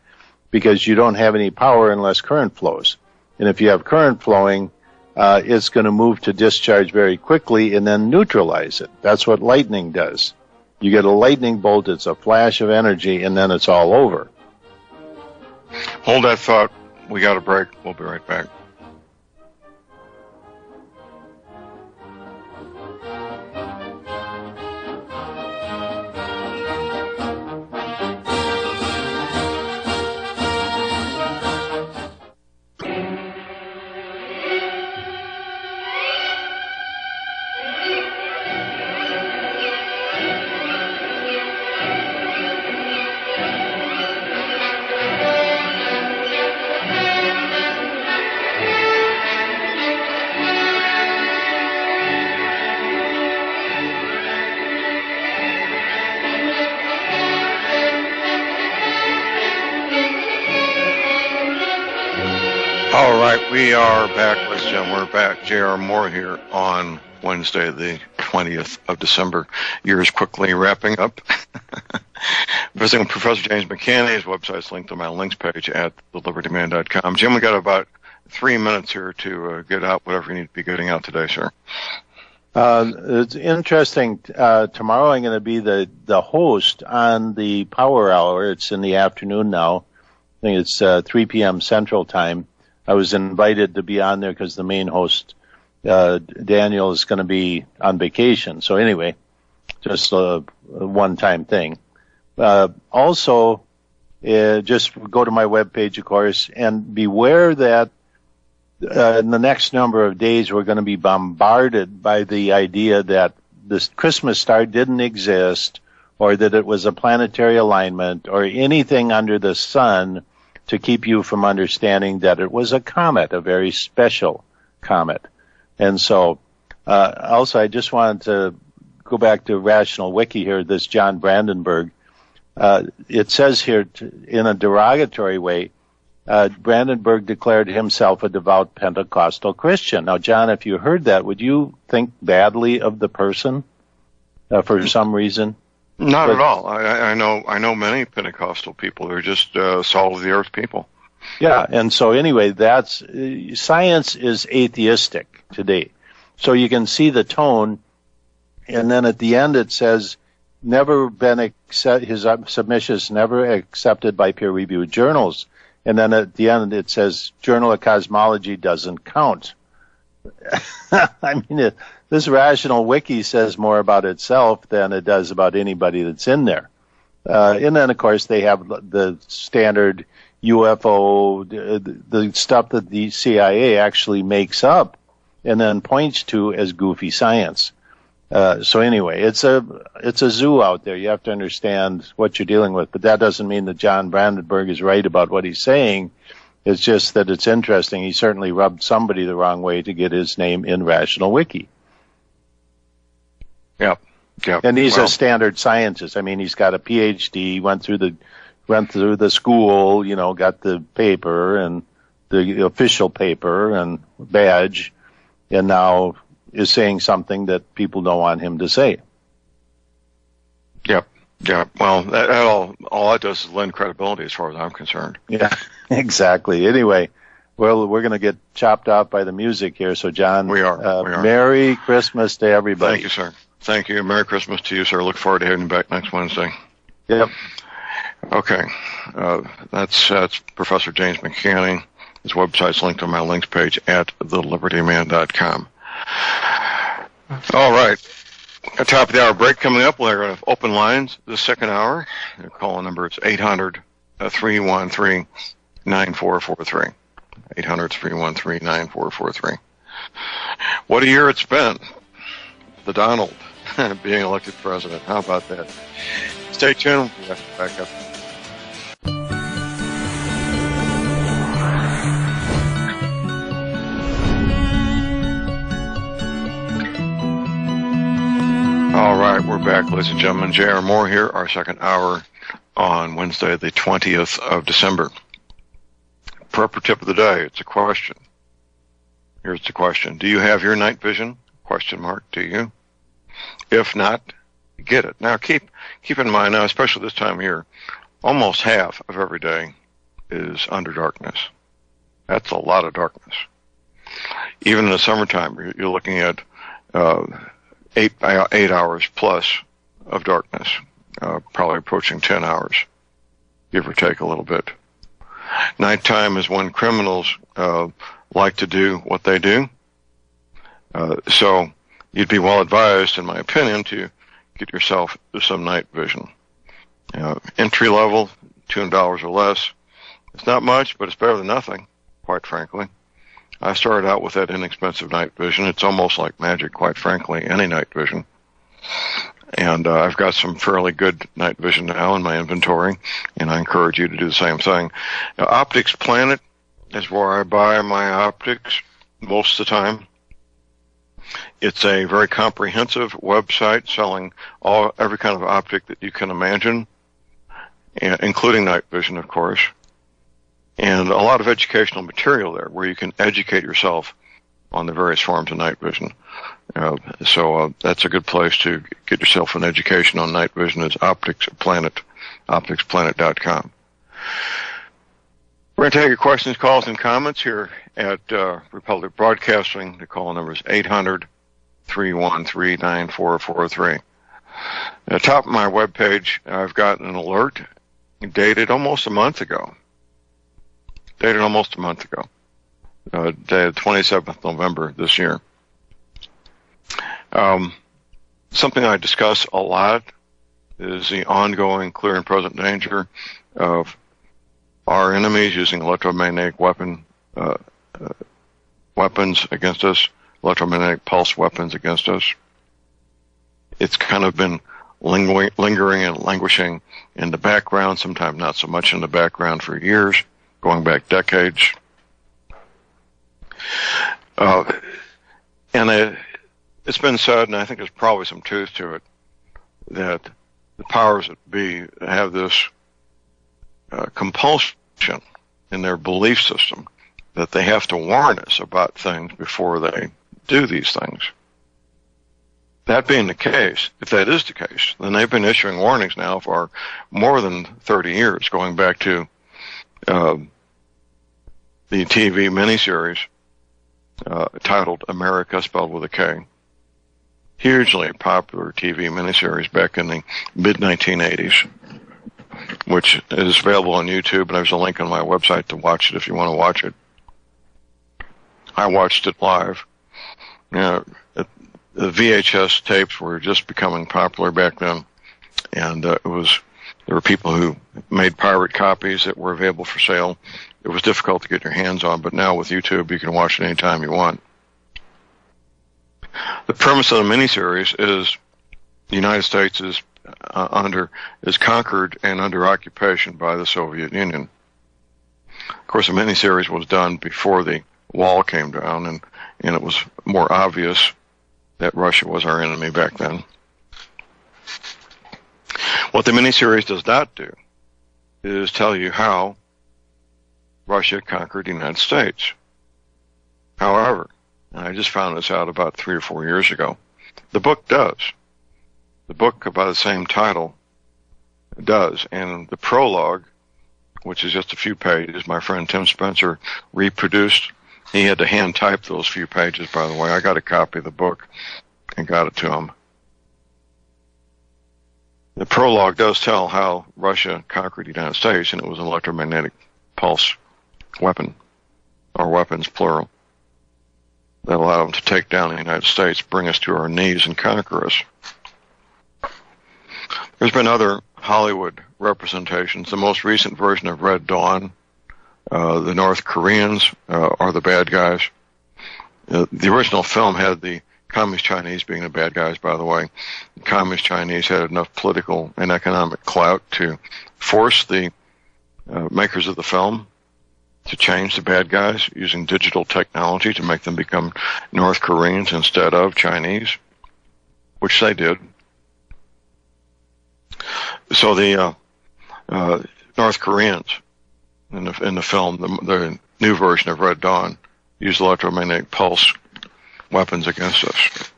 because you don't have any power unless current flows. And if you have current flowing, it's going to move to discharge very quickly and then neutralize it. That's what lightning does. You get a lightning bolt, it's a flash of energy, and then it's all over. Hold that thought. We got a break. We'll be right back. All right, we are back, ladies and gentlemen. We're back. J.R. Moore here on Wednesday, the 20th of December. Year is quickly wrapping up. Visiting with Professor James McCann. His website's linked to my links page at thelibertyman.com. Jim, we got about 3 minutes here to get out whatever you need to be getting out today, sir. It's interesting. Tomorrow I'm going to be the host on the Power Hour. It's in the afternoon now. I think it's 3 p.m. Central Time. I was invited to be on there because the main host, Daniel, is going to be on vacation. So anyway, just a one-time thing. Also, just go to my webpage, of course, and beware that in the next number of days we're going to be bombarded by the idea that this Christmas star didn't exist, or that it was a planetary alignment, or anything under the sun to keep you from understanding that it was a comet, a very special comet. And so, also, I just wanted to go back to Rational Wiki here, this John Brandenburg. It says here, in a derogatory way, Brandenburg declared himself a devout Pentecostal Christian. Now, John, if you heard that, would you think badly of the person for some reason? Not at all. I know many Pentecostal people. They're just salt of the earth people. Yeah, and so anyway, that's science is atheistic today. So you can see the tone, and then at the end it says, his submissions never accepted by peer-reviewed journals. And then at the end it says, Journal of Cosmology doesn't count. I mean, this Rational Wiki says more about itself than it does about anybody that's in there. And then, of course, they have the standard UFO, the stuff that the CIA actually makes up and then points to as goofy science. So anyway, it's a zoo out there. You have to understand what you're dealing with, but that doesn't mean that John Brandenburg is right about what he's saying. It's just that it's interesting. He certainly rubbed somebody the wrong way to get his name in Rational Wiki. Yep. And he's a standard scientist. I mean, he's got a PhD, went through the school, got the paper and the official paper and badge, and now is saying something that people don't want him to say. Yep. Well, all that does is lend credibility as far as I'm concerned. Yeah, exactly. Anyway, well, we're going to get chopped out by the music here. So, John, we are. Merry Christmas to everybody. Thank you, sir. Thank you. Merry Christmas to you, sir. Look forward to having you back next Wednesday. Yep. Okay. That's Professor James McCanny. His website's linked on my links page at thelibertyman.com. All right. At top of the hour break coming up, we're going to open lines this second hour. The call number is 800-313-9443. 800-313-9443. What a year it's been. The Donald being elected president. How about that? Stay tuned. We have to back up. All right, we're back, ladies and gentlemen. J.R. Moore here, our second hour on Wednesday, the 20th of December. Prepper tip of the day, it's a question. Here's the question. Do you have your night vision? Question mark, do you? If not, get it. Now, keep in mind, now, especially this time of year, almost half of every day is under darkness. That's a lot of darkness. Even in the summertime, you're looking at 8 hours plus of darkness, probably approaching 10 hours, give or take a little bit. Nighttime is when criminals like to do what they do. So you'd be well advised, in my opinion, to get yourself some night vision. Entry level, $200 or less. It's not much, but it's better than nothing, quite frankly. I started out with that inexpensive night vision. It's almost like magic, quite frankly, any night vision. And I've got some fairly good night vision now in my inventory, and I encourage you to do the same thing. Now, Optics Planet is where I buy my optics most of the time. It's a very comprehensive website selling every kind of optic that you can imagine, including night vision, of course, and a lot of educational material there where you can educate yourself on the various forms of night vision. So that's a good place to get yourself an education on night vision, is Optics Planet, opticsplanet.com. We're going to take your questions, calls, and comments here at Republic Broadcasting. The call number is 800-313-9443. At the top of my webpage, I've got an alert dated almost a month ago. Dated 27th November this year. Something I discuss a lot is the ongoing clear and present danger of our enemies using electromagnetic weapons against us, electromagnetic pulse weapons against us. It's kind of been lingering and languishing in the background, sometimes not so much in the background for years, going back decades. It's been said, and I think there's probably some truth to it, that the powers that be have this compulsion in their belief system that they have to warn us about things before they do these things. That being the case, if that is the case, then they've been issuing warnings now for more than 30 years, going back to the TV miniseries titled America, spelled with a K. Hugely popular TV miniseries back in the mid-1980s, which is available on YouTube, and there's a link on my website to watch it if you want to watch it. I watched it live. The VHS tapes were just becoming popular back then, and there were people who made pirate copies that were available for sale. It was difficult to get your hands on, but now with YouTube, you can watch it anytime you want. The premise of the miniseries is the United States is conquered and under occupation by the Soviet Union. Of course, the miniseries was done before the wall came down, and it was more obvious that Russia was our enemy back then. What the miniseries does not do is tell you how Russia conquered the United States. However, and I just found this out about 3 or 4 years ago, the book does. The book by the same title does. And the prologue, which is just a few pages, my friend Tim Spencer reproduced. He had to hand type those few pages, by the way. I got a copy of the book and got it to him. The prologue does tell how Russia conquered the United States, and it was an electromagnetic pulse weapon, or weapons, plural, that allowed them to take down the United States, bring us to our knees, and conquer us. There's been other Hollywood representations. The most recent version of Red Dawn, the North Koreans are the bad guys. The original film had the Communist Chinese being the bad guys, by the way. The Communist Chinese had enough political and economic clout to force the makers of the film to change the bad guys using digital technology to make them become North Koreans instead of Chinese, which they did. So the North Koreans in the film, the new version of Red Dawn, used electromagnetic pulse weapons against us.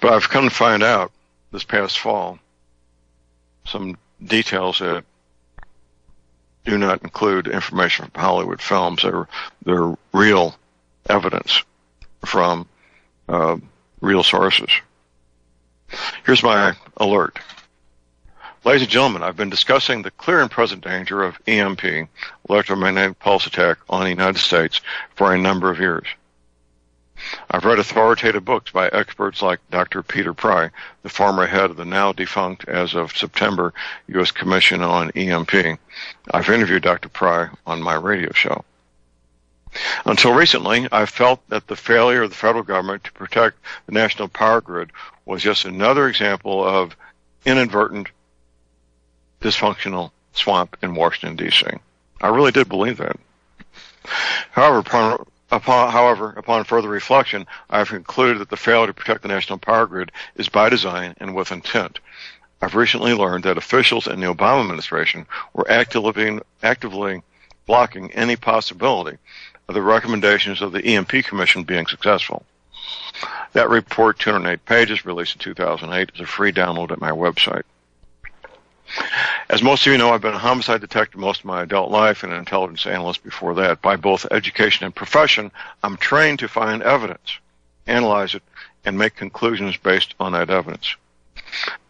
But I've come to find out this past fall some details that do not include information from Hollywood films. They're real evidence from real sources. Here's my alert. Ladies and gentlemen, I've been discussing the clear and present danger of EMP, electromagnetic pulse attack, on the United States for a number of years. I've read authoritative books by experts like Dr. Peter Pry, the former head of the now defunct, as of September, U.S. Commission on EMP. I've interviewed Dr. Pry on my radio show. Until recently, I felt that the failure of the federal government to protect the national power grid was just another example of inadvertent, dysfunctional swamp in Washington, D.C. I really did believe that. However, upon further reflection, I have concluded that the failure to protect the national power grid is by design and with intent. I've recently learned that officials in the Obama administration were actively blocking any possibility of the recommendations of the EMP Commission being successful. That report, 208 pages, released in 2008, is a free download at my website. As most of you know, I've been a homicide detective most of my adult life and an intelligence analyst before that. By both education and profession, I'm trained to find evidence, analyze it, and make conclusions based on that evidence.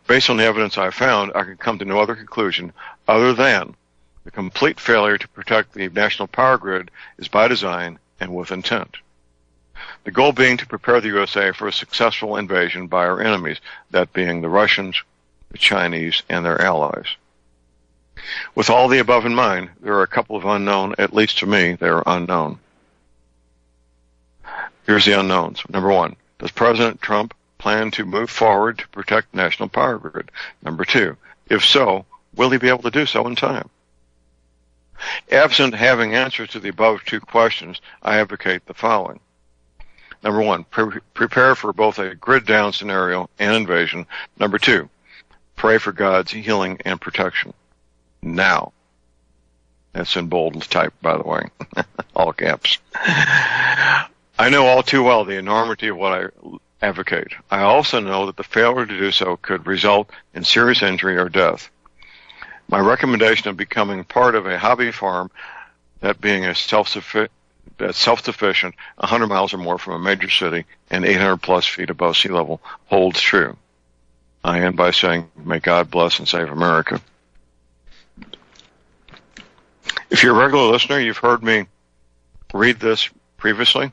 Based on the evidence I found, I can come to no other conclusion other than the complete failure to protect the national power grid is by design and with intent. The goal being to prepare the USA for a successful invasion by our enemies, that being the Russians, the Chinese, and their allies. With all the above in mind, there are a couple of unknown, at least to me, they are unknown. Here's the unknowns. Number one, does President Trump plan to move forward to protect the national power grid? Number two, if so, will he be able to do so in time? Absent having answers to the above two questions, I advocate the following. Number one, prepare for both a grid down scenario and invasion. Number two, pray for God's healing and protection. Now. That's in bold type, by the way. All caps. I know all too well the enormity of what I advocate. I also know that the failure to do so could result in serious injury or death. My recommendation of becoming part of a hobby farm, that being a self-sufficient 100 miles or more from a major city and 800 plus feet above sea level, holds true. I end by saying, may God bless and save America. If you're a regular listener, you've heard me read this previously.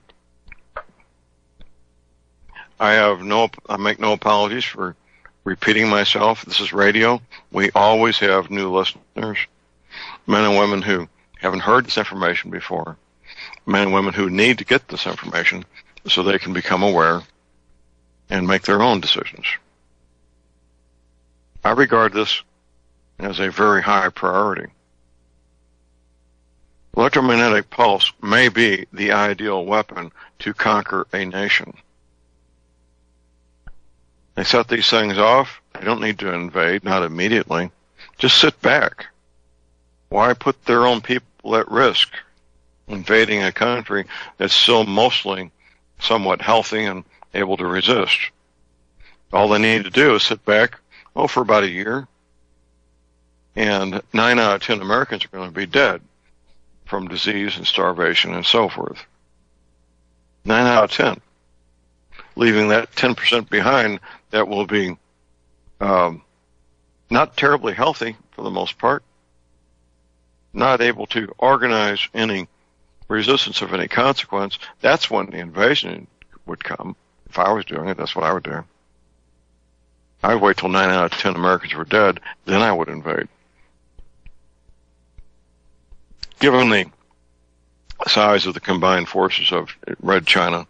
I make no apologies for repeating myself. This is radio. We always have new listeners, men and women who haven't heard this information before, men and women who need to get this information so they can become aware and make their own decisions. I regard this as a very high priority. Electromagnetic pulse may be the ideal weapon to conquer a nation. They set these things off. They don't need to invade, not immediately. Just sit back. Why put their own people at risk invading a country that's still mostly somewhat healthy and able to resist? All they need to do is sit back, for about a year, and 9 out of 10 Americans are going to be dead from disease and starvation and so forth. 9 out of 10. Leaving that 10% behind that will be not terribly healthy for the most part, not able to organize any resistance of any consequence. That's when the invasion would come. If I was doing it, that's what I would do. I would wait till 9 out of 10 Americans were dead, then I would invade. Given the size of the combined forces of Red China,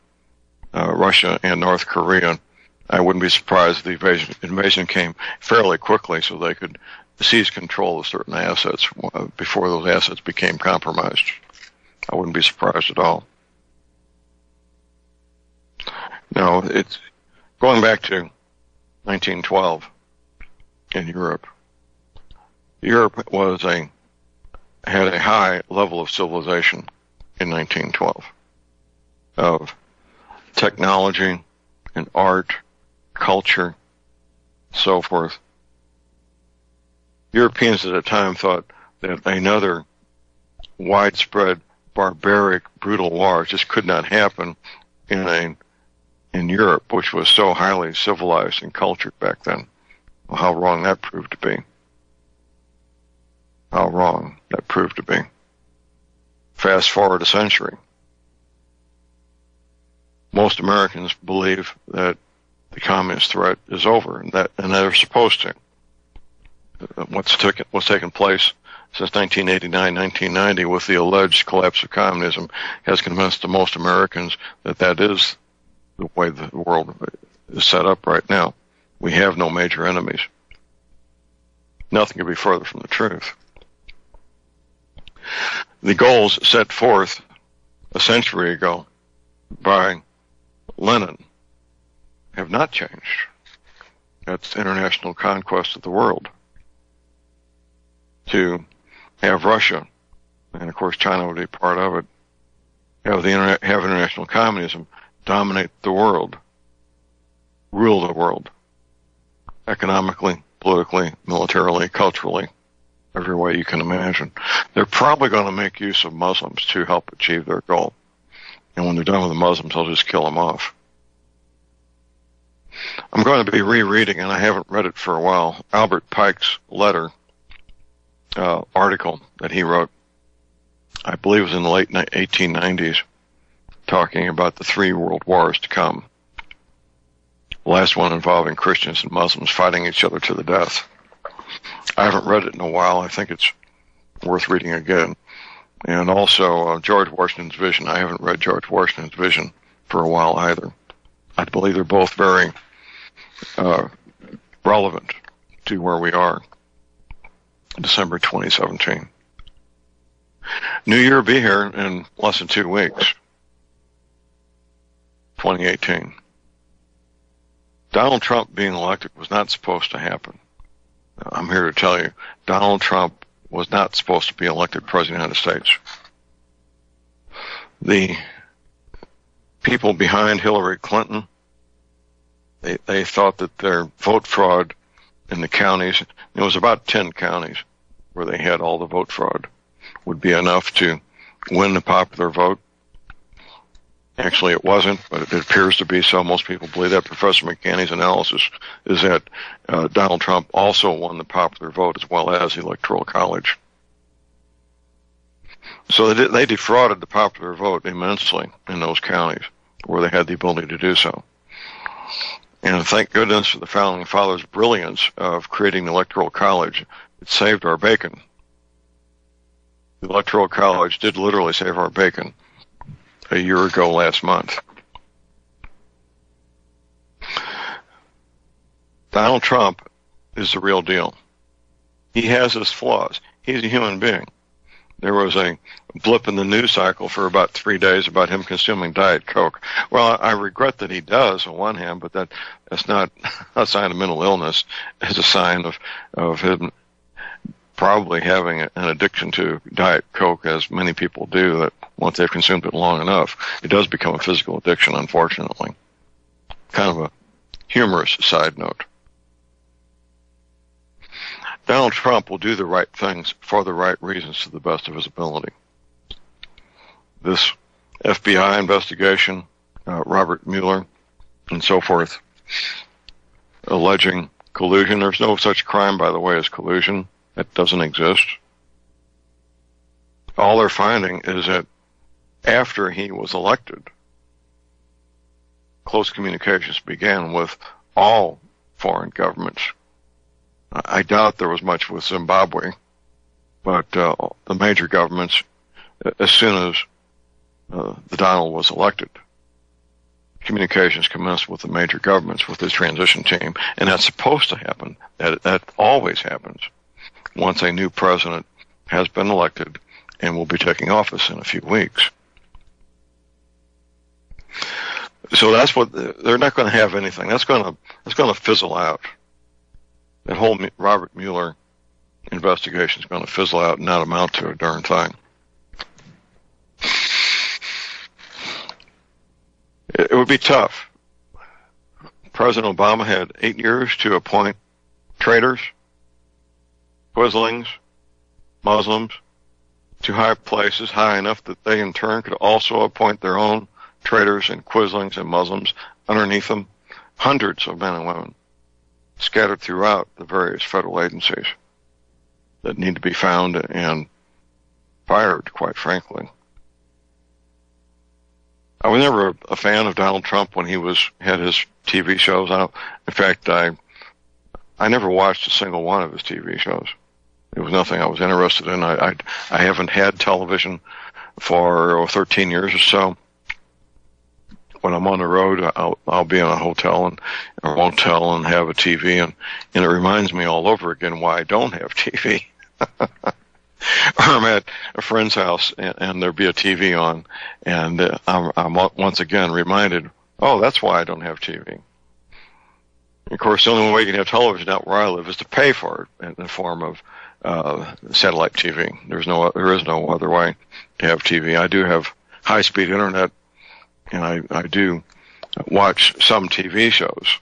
Russia, and North Korea, I wouldn't be surprised if the invasion came fairly quickly so they could seize control of certain assets before those assets became compromised. I wouldn't be surprised at all. No, it's going back to 1912 in Europe. Europe had a high level of civilization in 1912, of technology and art, culture, so forth. Europeans at the time thought that another widespread, barbaric, brutal war just could not happen in Europe, which was so highly civilized and cultured back then. Well, how wrong that proved to be. How wrong that proved to be. Fast forward a century. Most Americans believe that the communist threat is over, and they're supposed to. What's taken place since 1989, 1990 with the alleged collapse of communism has convinced the most Americans that that is the way the world is set up right now. We have no major enemies. Nothing could be further from the truth. The goals set forth a century ago by Lenin have not changed. That's international conquest of the world. To have Russia, and of course China would be part of it, have international communism dominate the world, rule the world, economically, politically, militarily, culturally, every way you can imagine. They're probably going to make use of Muslims to help achieve their goal. And when they're done with the Muslims, they'll just kill them off. I'm going to be rereading, and I haven't read it for a while, Albert Pike's letter, article that he wrote, I believe it was in the late 1890s, talking about the 3 world wars to come. The last one involving Christians and Muslims fighting each other to the death. I haven't read it in a while. I think it's worth reading again. And also George Washington's Vision. I haven't read George Washington's Vision for a while either. I believe they're both very relevant to where we are. December 2017. New Year will be here in less than 2 weeks. 2018. Donald Trump being elected was not supposed to happen. I'm here to tell you, Donald Trump was not supposed to be elected President of the United States. The people behind Hillary Clinton, they thought that their vote fraud in the counties, it was about 10 counties where they had all the vote fraud, would be enough to win the popular vote. Actually, it wasn't, but it appears to be so. Most people believe that. Professor McCanney's analysis is that Donald Trump also won the popular vote as well as the Electoral College. So they defrauded the popular vote immensely in those counties where they had the ability to do so. And thank goodness for the Founding Fathers' brilliance of creating the Electoral College. It saved our bacon. The Electoral College did literally save our bacon a year ago last month. Donald Trump is the real deal. He has his flaws. He's a human being. There was a blip in the news cycle for about 3 days about him consuming Diet Coke. Well, I regret that he does on one hand, but that's not a sign of mental illness. It's a sign of him probably having an addiction to Diet Coke, as many people do, that once they've consumed it long enough, it does become a physical addiction, unfortunately. Kind of a humorous side note. Donald Trump will do the right things for the right reasons to the best of his ability. This FBI investigation, Robert Mueller, and so forth, alleging collusion. There's no such crime, by the way, as collusion. It doesn't exist. All they're finding is that after he was elected, close communications began with all foreign governments. I doubt there was much with Zimbabwe, but the major governments, as soon as the Donald was elected, communications commenced with the major governments, with his transition team, and that's supposed to happen. That always happens once a new president has been elected and will be taking office in a few weeks. So that's what they're not going to have anything. That's going to fizzle out. That whole Robert Mueller investigation is going to fizzle out and not amount to a darn thing. It would be tough. President Obama had 8 years to appoint traitors, Quislings, Muslims, to high places, high enough that they in turn could also appoint their own traitors and Quislings and Muslims underneath them, hundreds of men and women scattered throughout the various federal agencies that need to be found and fired, quite frankly. I was never a fan of Donald Trump when he had his TV shows out. In fact, I never watched a single one of his TV shows. It was nothing I was interested in. I haven't had television for 13 years or so. When I'm on the road, I'll be in a hotel or motel and have a TV, and it reminds me all over again why I don't have TV. Or I'm at a friend's house and there'll be a TV on, and I'm once again reminded, oh, that's why I don't have TV. Of course, the only way you can have television out where I live is to pay for it in the form of satellite TV. There is no other way to have TV. I do have high-speed internet, and I do watch some TV shows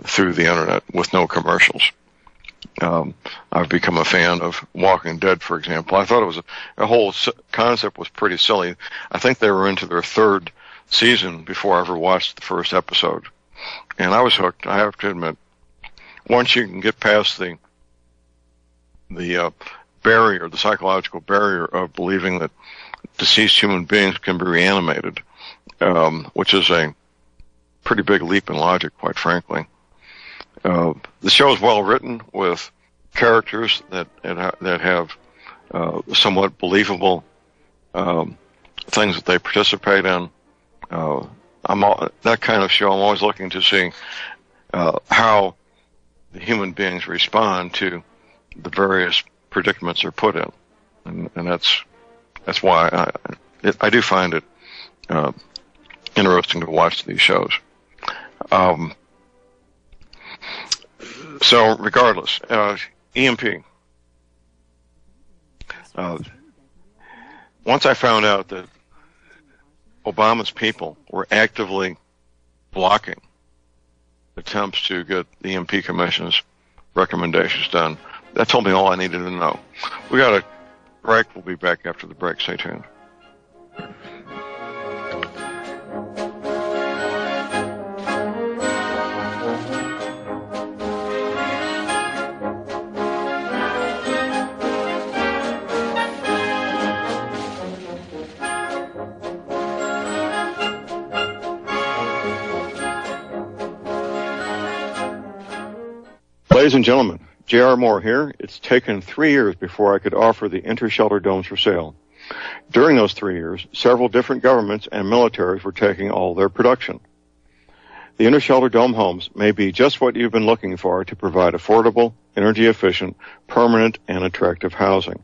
through the internet with no commercials. I've become a fan of Walking Dead, for example. I thought it was the whole concept was pretty silly. I think they were into their third season before I ever watched the first episode, and I was hooked. I have to admit, once you can get past the barrier, the psychological barrier of believing that deceased human beings can be reanimated, which is a pretty big leap in logic, quite frankly. The show is well written with characters that have somewhat believable things that they participate in. That kind of show. I'm always looking to see how the human beings respond to the various predicaments they're put in, and that's why I do find it interesting to watch these shows. So regardless, EMP. Once I found out that Obama's people were actively blocking attempts to get the EMP Commission's recommendations done, that told me all I needed to know. We got a break. We'll be back after the break. Stay tuned. Ladies and gentlemen, J.R. Moore here. It's taken 3 years before I could offer the inter-shelter domes for sale. During those 3 years, several different governments and militaries were taking all their production. The inter-shelter dome homes may be just what you've been looking for to provide affordable, energy-efficient, permanent, and attractive housing.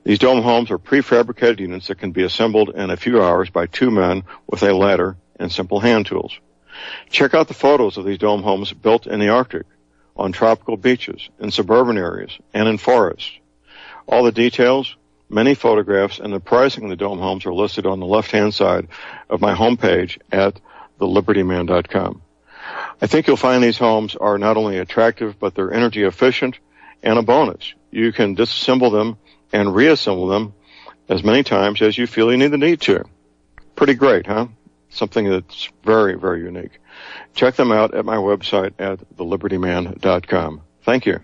These dome homes are prefabricated units that can be assembled in a few hours by 2 men with a ladder and simple hand tools. Check out the photos of these dome homes built in the Arctic, on tropical beaches, in suburban areas, and in forests. All the details, many photographs, and the pricing of the dome homes are listed on the left-hand side of my homepage at thelibertyman.com. I think you'll find these homes are not only attractive, but they're energy efficient, and a bonus. You can disassemble them and reassemble them as many times as you feel you need to. Pretty great, huh? Something that's very, very unique. Check them out at my website at thelibertyman.com. Thank you.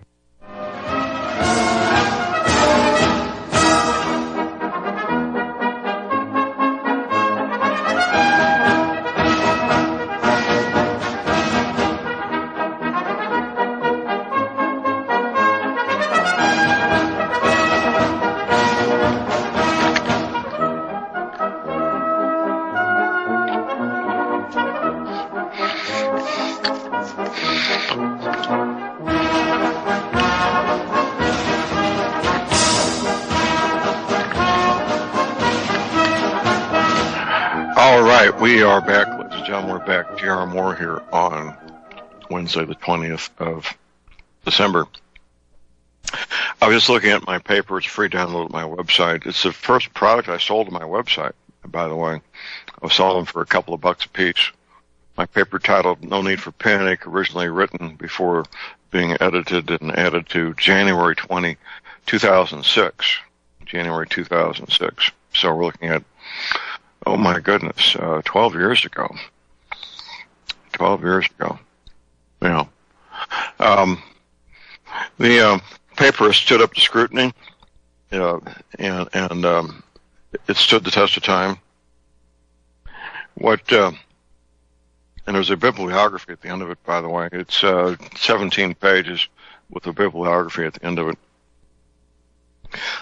We are back, ladies and gentlemen. We're back. J.R. Moore here on Wednesday, the 20th of December. I was just looking at my paper. It's free download at my website. It's the first product I sold on my website, by the way. I was selling them for a couple of bucks a piece. My paper titled No Need for Panic, originally written before being edited and added to January 20, 2006. January 2006. So we're looking at, oh my goodness, 12 years ago. 12 years ago. Yeah. The paper has stood up to scrutiny, and it stood the test of time. And there's a bibliography at the end of it, by the way. It's 17 pages with a bibliography at the end of it.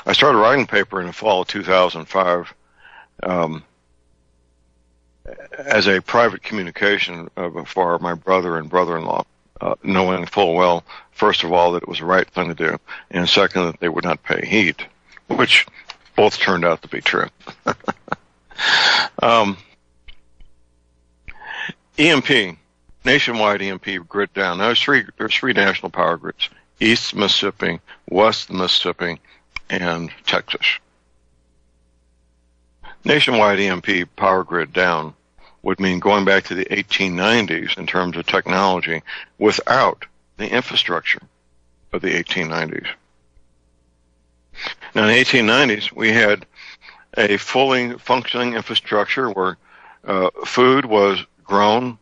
I started writing the paper in the fall of 2005. As a private communication for my brother and brother-in-law, knowing full well, first of all, that it was the right thing to do, and second, that they would not pay heed, which both turned out to be true. EMP, nationwide EMP grid down. Now, there's three national power grids: East Mississippi, West Mississippi, and Texas. Nationwide EMP power grid down would mean going back to the 1890s in terms of technology without the infrastructure of the 1890s. Now, in the 1890s, we had a fully functioning infrastructure where food was grown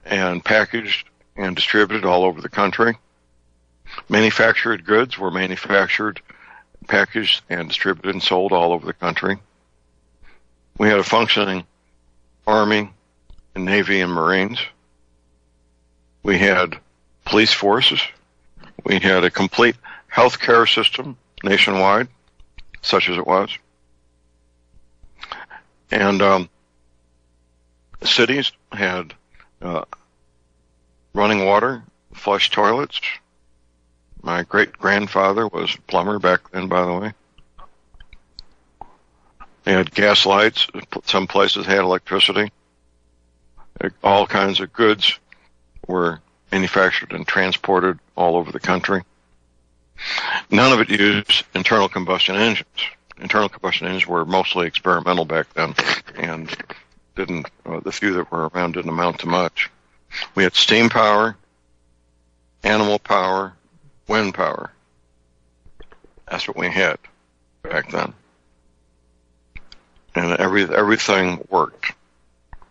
and packaged and distributed all over the country. Manufactured goods were manufactured, packaged, and distributed and sold all over the country. We had a functioning Army and Navy and Marines. We had police forces. We had a complete health care system nationwide, such as it was. And cities had running water, flush toilets. My great-grandfather was a plumber back then, by the way. They had gas lights. Some places had electricity. All kinds of goods were manufactured and transported all over the country. None of it used internal combustion engines. Internal combustion engines were mostly experimental back then, and the few that were around didn't amount to much. We had steam power, animal power, wind power. That's what we had back then. And everything worked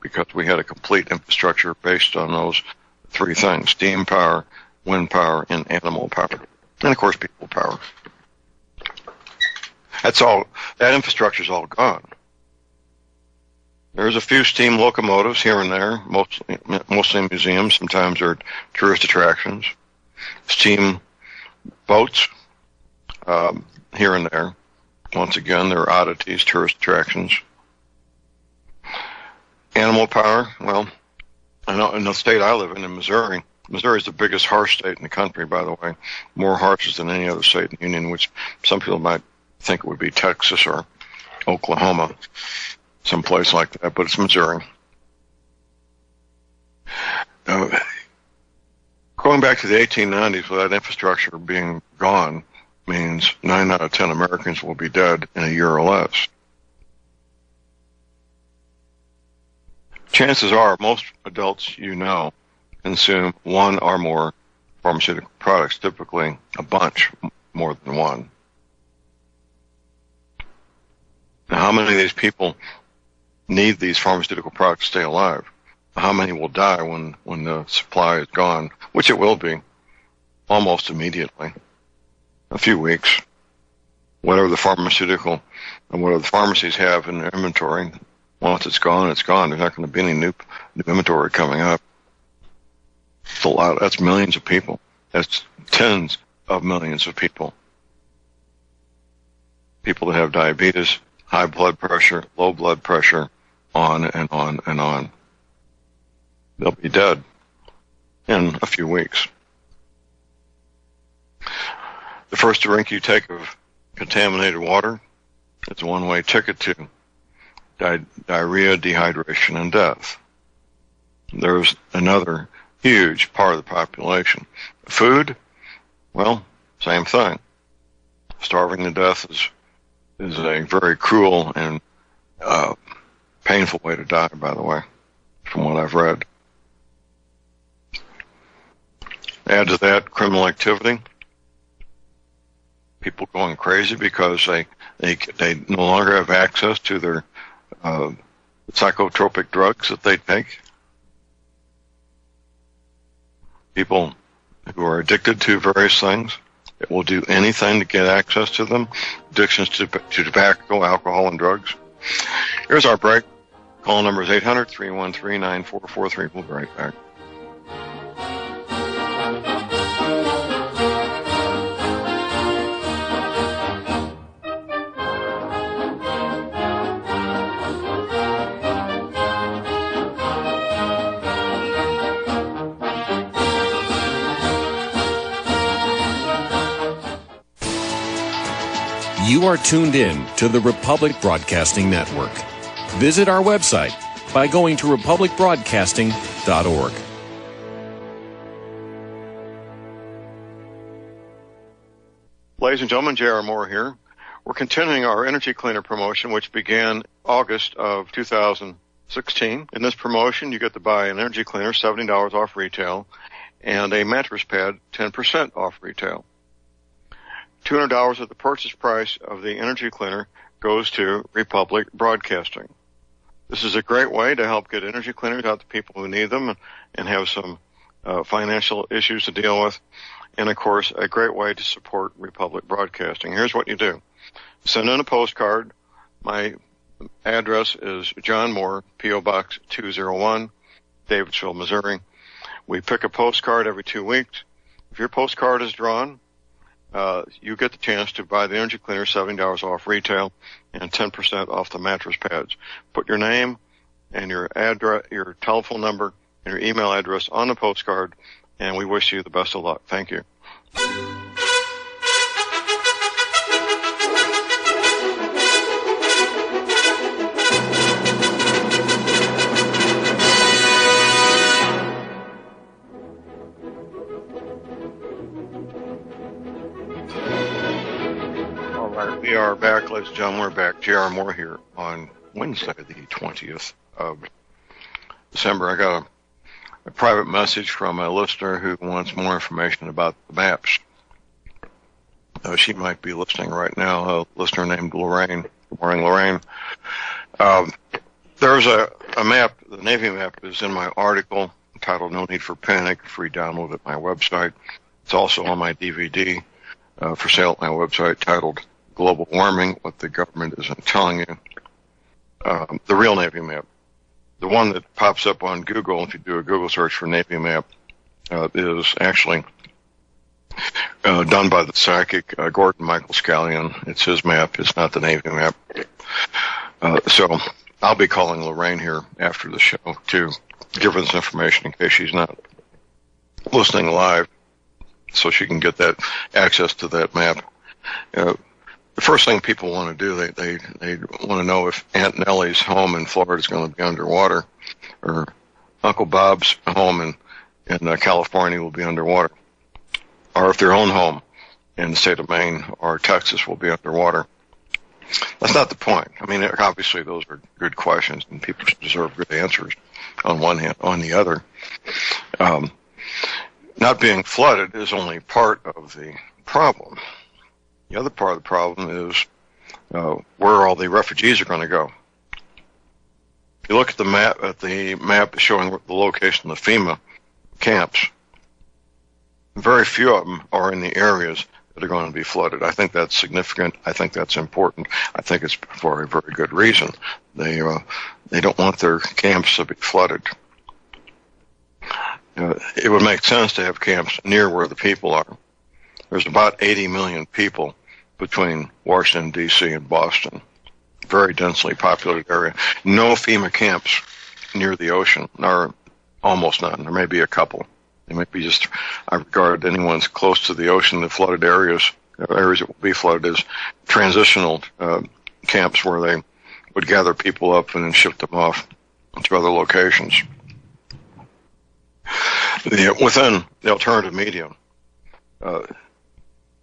because we had a complete infrastructure based on those three things: steam power, wind power, and animal power. And of course, people power. That's all. That infrastructure's all gone. There's a few steam locomotives here and there, mostly in museums. Sometimes they're tourist attractions. Steam boats here and there. Once again, they're oddities, tourist attractions. Animal power, well, I know in the state I live in Missouri. Missouri is the biggest horse state in the country, by the way. More horses than any other state in the Union, which some people might think it would be Texas or Oklahoma, someplace like that, but it's Missouri. Going back to the 1890s, with that infrastructure being gone, means 9 out of 10 Americans will be dead in a year or less. Chances are most adults you know consume one or more pharmaceutical products, typically a bunch, more than one. Now, how many of these people need these pharmaceutical products to stay alive? How many will die when the supply is gone, which it will be almost immediately, a few weeks. Whatever the pharmaceutical and whatever the pharmacies have in their inventory, once it's gone, it's gone. There's not going to be any new inventory coming up. It's a lot. That's millions of people. That's tens of millions of people. People that have diabetes, high blood pressure, low blood pressure, on and on and on. They'll be dead in a few weeks. The first drink you take of contaminated water, it's a one-way ticket to diarrhea, dehydration, and death. There's another huge part of the population. Food, well, same thing. Starving to death is a very cruel and painful way to die, by the way, from what I've read. Add to that criminal activity. People going crazy because they no longer have access to their psychotropic drugs that they take. People who are addicted to various things that will do anything to get access to them. Addictions to tobacco, alcohol, and drugs. Here's our break. Call number is 800-313-9443. We'll be right back. You are tuned in to the Republic Broadcasting Network. Visit our website by going to republicbroadcasting.org. Ladies and gentlemen, J.R. Moore here. We're continuing our Energy Cleaner promotion, which began August of 2016. In this promotion, you get to buy an energy cleaner, $70 off retail, and a mattress pad 10% off retail. $200 of the purchase price of the energy cleaner goes to Republic Broadcasting. This is a great way to help get energy cleaners out to people who need them and have some financial issues to deal with. And, of course, a great way to support Republic Broadcasting. Here's what you do. Send in a postcard. My address is John Moore, P.O. Box 201, Davidsville, Missouri. We pick a postcard every 2 weeks. If your postcard is drawn, you get the chance to buy the energy cleaner, $70 off retail, and 10% off the mattress pads. Put your name and your address, your telephone number, and your email address on the postcard, and we wish you the best of luck. Thank you. We are back, ladies and gentlemen. We're back. J.R. Moore here on Wednesday, the 20th of December. I got a private message from a listener who wants more information about the maps. She might be listening right now, a listener named Lorraine. Good morning, Lorraine. There's a map, the Navy map is in my article entitled No Need for Panic, free download at my website. It's also on my DVD for sale at my website titled Global Warming, What the Government Isn't Telling You. The real Navy map, the one that pops up on Google, if you do a Google search for Navy map, is actually done by the psychic Gordon Michael Scallion. It's his map. It's not the Navy map. So I'll be calling Lorraine here after the show to give her this information in case she's not listening live, so she can get that access to that map. The first thing people want to do, they want to know if Aunt Nellie's home in Florida is going to be underwater, or Uncle Bob's home in California will be underwater, or if their own home in the state of Maine or Texas will be underwater. That's not the point. I mean, obviously those are good questions, and people deserve good answers on one hand. On the other, not being flooded is only part of the problem. The other part of the problem is where all the refugees are going to go. If you look at the map showing the location of the FEMA camps, very few of them are in the areas that are going to be flooded. I think that's significant. I think that's important. I think it's for a very good reason. They don't want their camps to be flooded. It would make sense to have camps near where the people are. There's about 80 million people between Washington, D.C. and Boston. Very densely populated area. No FEMA camps near the ocean, or almost none. There may be a couple. They might be just, I regard anyone's close to the ocean, the flooded areas that will be flooded, as transitional camps where they would gather people up and then ship them off to other locations. Within the alternative media,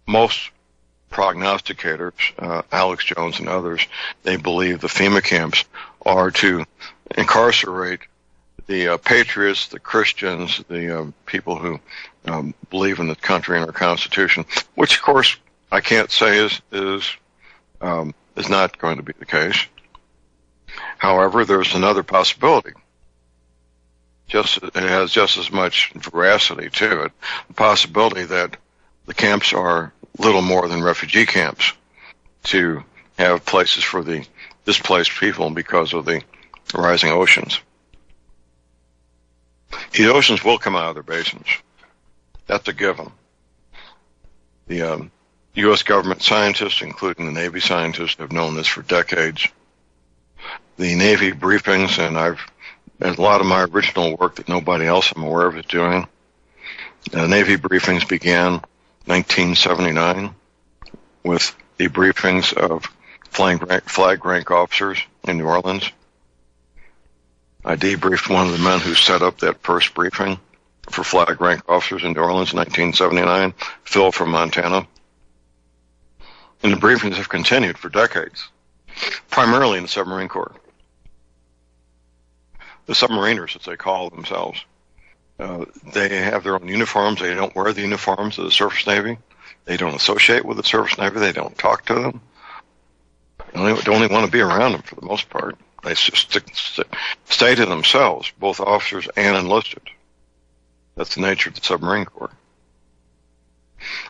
most prognosticators, Alex Jones and others, they believe the FEMA camps are to incarcerate the patriots, the Christians, the people who believe in the country and our Constitution, which, of course, I can't say is not going to be the case. However, there's another possibility. It has just as much veracity to it. The possibility that the camps are little more than refugee camps to have places for the displaced people because of the rising oceans. The oceans will come out of their basins. That's a given. The U.S. government scientists, including the Navy scientists, have known this for decades. The Navy briefings, and a lot of my original work that nobody else I'm aware of is doing, Navy briefings began 1979 with the briefings of flag rank officers in New Orleans. I debriefed one of the men who set up that first briefing for flag rank officers in New Orleans in 1979, Phil from Montana. And the briefings have continued for decades, primarily in the submarine corps. The submariners, as they call themselves, They have their own uniforms. They don't wear the uniforms of the Surface Navy. They don't associate with the Surface Navy. They don't talk to them. They don't even want to be around them for the most part. They just stay to themselves, both officers and enlisted. That's the nature of the submarine corps.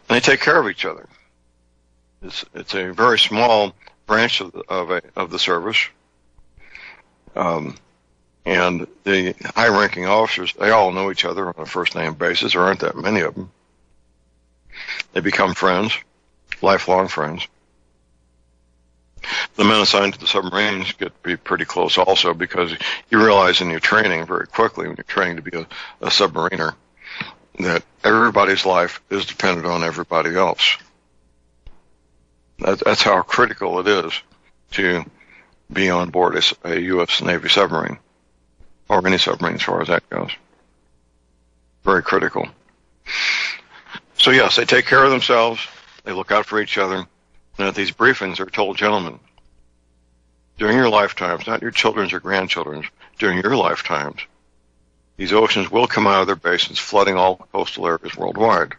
And they take care of each other. It's a very small branch of the service. And the high-ranking officers, they all know each other on a first-name basis. There aren't that many of them. They become friends, lifelong friends. The men assigned to the submarines get to be pretty close also, because you realize in your training very quickly, when you're training to be a submariner, that everybody's life is dependent on everybody else. That's how critical it is to be on board a U.S. Navy submarine, or any submarine as far as that goes. Very critical. So yes, they take care of themselves, they look out for each other, and at these briefings they're told, gentlemen, during your lifetimes, not your children's or grandchildren's, during your lifetimes, these oceans will come out of their basins, flooding all coastal areas worldwide.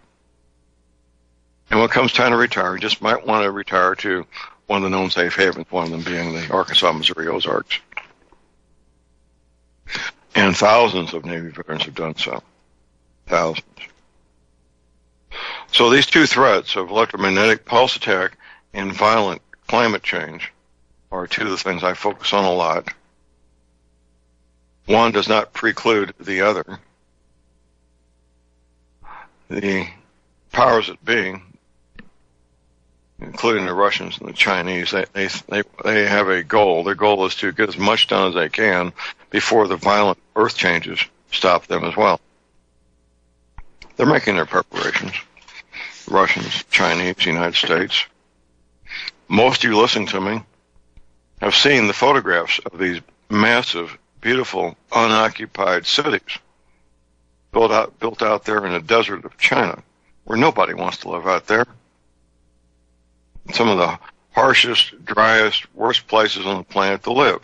And when it comes time to retire, you just might want to retire to one of the known safe havens, one of them being the Arkansas, Missouri Ozarks. And thousands of Navy veterans have done so. Thousands. So these two threats of electromagnetic pulse attack and violent climate change are two of the things I focus on a lot. One does not preclude the other. The powers that be, including the Russians and the Chinese, they have a goal. Their goal is to get as much done as they can before the violent earth changes stop them as well. They're making their preparations. Russians, Chinese, United States. Most of you listening to me have seen the photographs of these massive, beautiful, unoccupied cities built out there in the desert of China, where nobody wants to live out there. Some of the harshest, driest, worst places on the planet to live.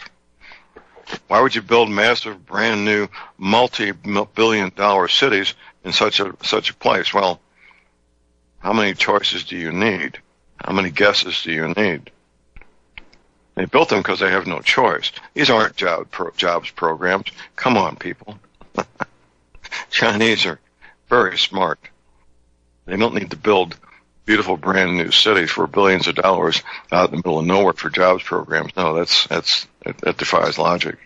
Why would you build massive, brand new, multi-billion-dollar cities in such a place? Well, how many choices do you need? How many guesses do you need? They built them because they have no choice. These aren't jobs programs. Come on, people. Chinese are very smart. They don't need to build beautiful brand new cities for billions of dollars out in the middle of nowhere for jobs programs. No, that defies logic.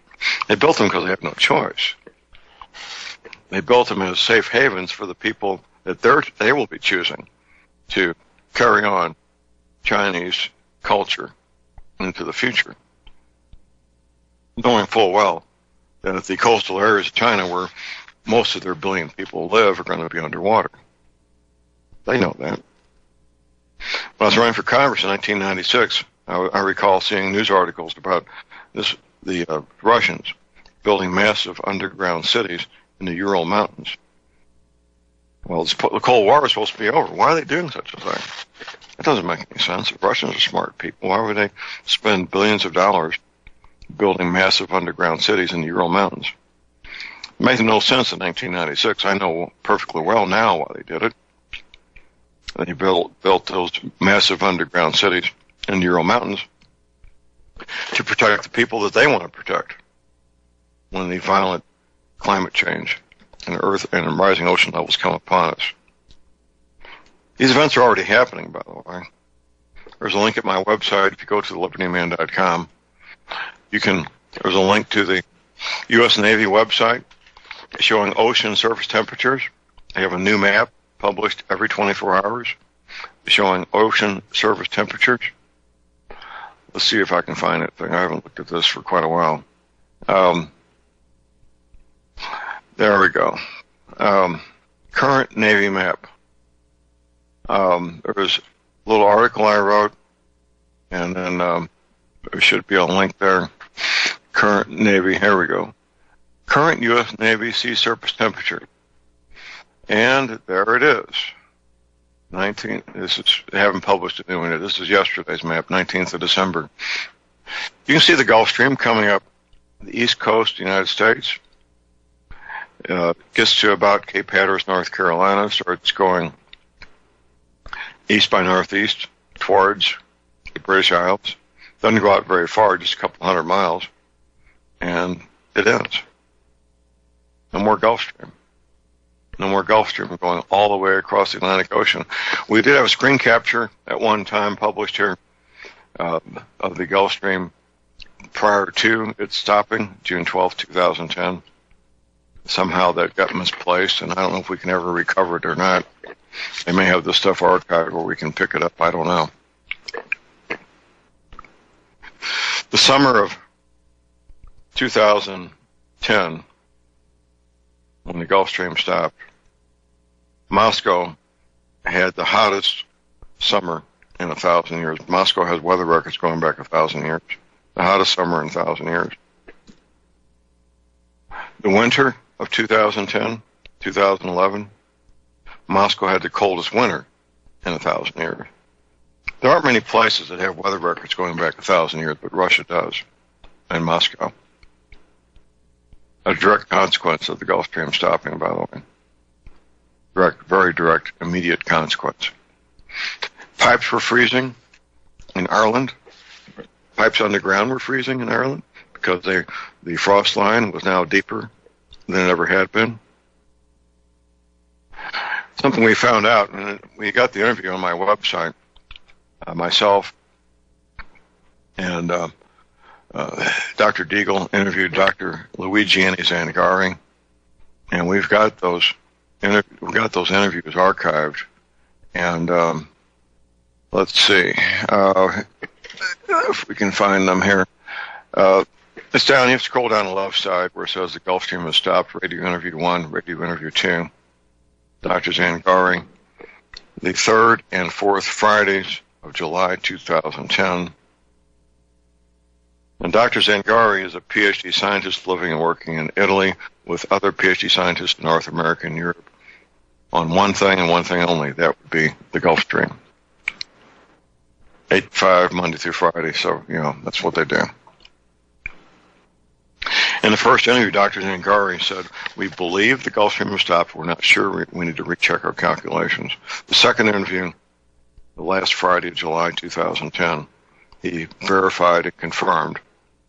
They built them because they have no choice. They built them as safe havens for the people that they will be choosing to carry on Chinese culture into the future, knowing full well that the coastal areas of China where most of their billion people live are going to be underwater. They know that. When I was running for Congress in 1996, I recall seeing news articles about the Russians building massive underground cities in the Ural Mountains. Well, the Cold War is supposed to be over. Why are they doing such a thing? That doesn't make any sense. The Russians are smart people. Why would they spend billions of dollars building massive underground cities in the Ural Mountains? It made no sense in 1996. I know perfectly well now why they did it. They built those massive underground cities in the Ural Mountains to protect the people that they want to protect when the violent climate change and earth and rising ocean levels come upon us. These events are already happening, by the way. There's a link at my website. If you go to thelibertyman.com, there's a link to the U.S. Navy website showing ocean surface temperatures. They have a new map published every 24 hours showing ocean surface temperatures. Let's see if I can find it. I haven't looked at this for quite a while. There we go. Current Navy map. There was a little article I wrote, and then there should be a link there. Current Navy, here we go. Current U.S. Navy sea surface temperature. And there it is. They haven't published a new one. This is yesterday's map, 19th of December. You can see the Gulf Stream coming up the east coast of the United States. Gets to about Cape Hatteras, North Carolina, starts going east by northeast towards the British Isles. Doesn't go out very far, just a couple 100 miles, and it ends. No more Gulf Stream. No more Gulf Stream going all the way across the Atlantic Ocean. We did have a screen capture at one time published here of the Gulf Stream prior to it stopping, June 12, 2010. Somehow that got misplaced, and I don't know if we can ever recover it or not. They may have the stuff archived where we can pick it up. I don't know. The summer of 2010, when the Gulf Stream stopped, Moscow had the hottest summer in 1,000 years. Moscow has weather records going back 1,000 years. The hottest summer in 1,000 years. The winter of 2010, 2011, Moscow had the coldest winter in 1,000 years. There aren't many places that have weather records going back 1,000 years, but Russia does, and Moscow. A direct consequence of the Gulf Stream stopping, by the way. Direct, very direct, immediate consequence. Pipes were freezing in Ireland. Pipes underground were freezing in Ireland because the frost line was now deeper than it ever had been. Something we found out, and we got the interview on my website, myself and Dr. Deagle interviewed Dr. Luigi Zangari, and we've got those interviews archived. And let's see if we can find them here. It's down. You scroll down the left side where it says the Gulf Stream has stopped. Radio interview 1, radio interview 2. Dr. Zangari, the 3rd and 4th Fridays of July 2010. And Dr. Zangari is a PhD scientist living and working in Italy with other PhD scientists in North America and Europe on one thing and one thing only. That would be the Gulf Stream. 8 to 5, Monday through Friday. So, that's what they do. In the first interview, Dr. Zangari said, we believe the Gulf Stream has stopped. We're not sure. We need to recheck our calculations. The second interview, the last Friday of July 2010, he verified and confirmed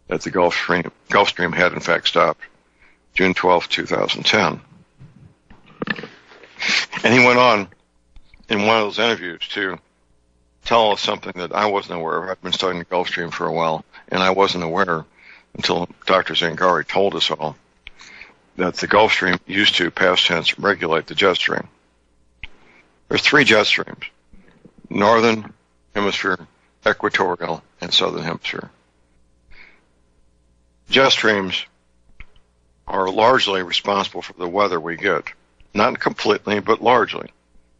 that the Gulf Stream had in fact stopped June 12, 2010. And he went on in one of those interviews to tell us something that I wasn't aware of. I've been studying the Gulf Stream for a while, and I wasn't aware until Dr. Zangari told us all that the Gulf Stream used to, past tense, regulate the jet stream. There's 3 jet streams: northern hemisphere, equatorial, and southern hemisphere. Jet streams are largely responsible for the weather we get. Not completely, but largely.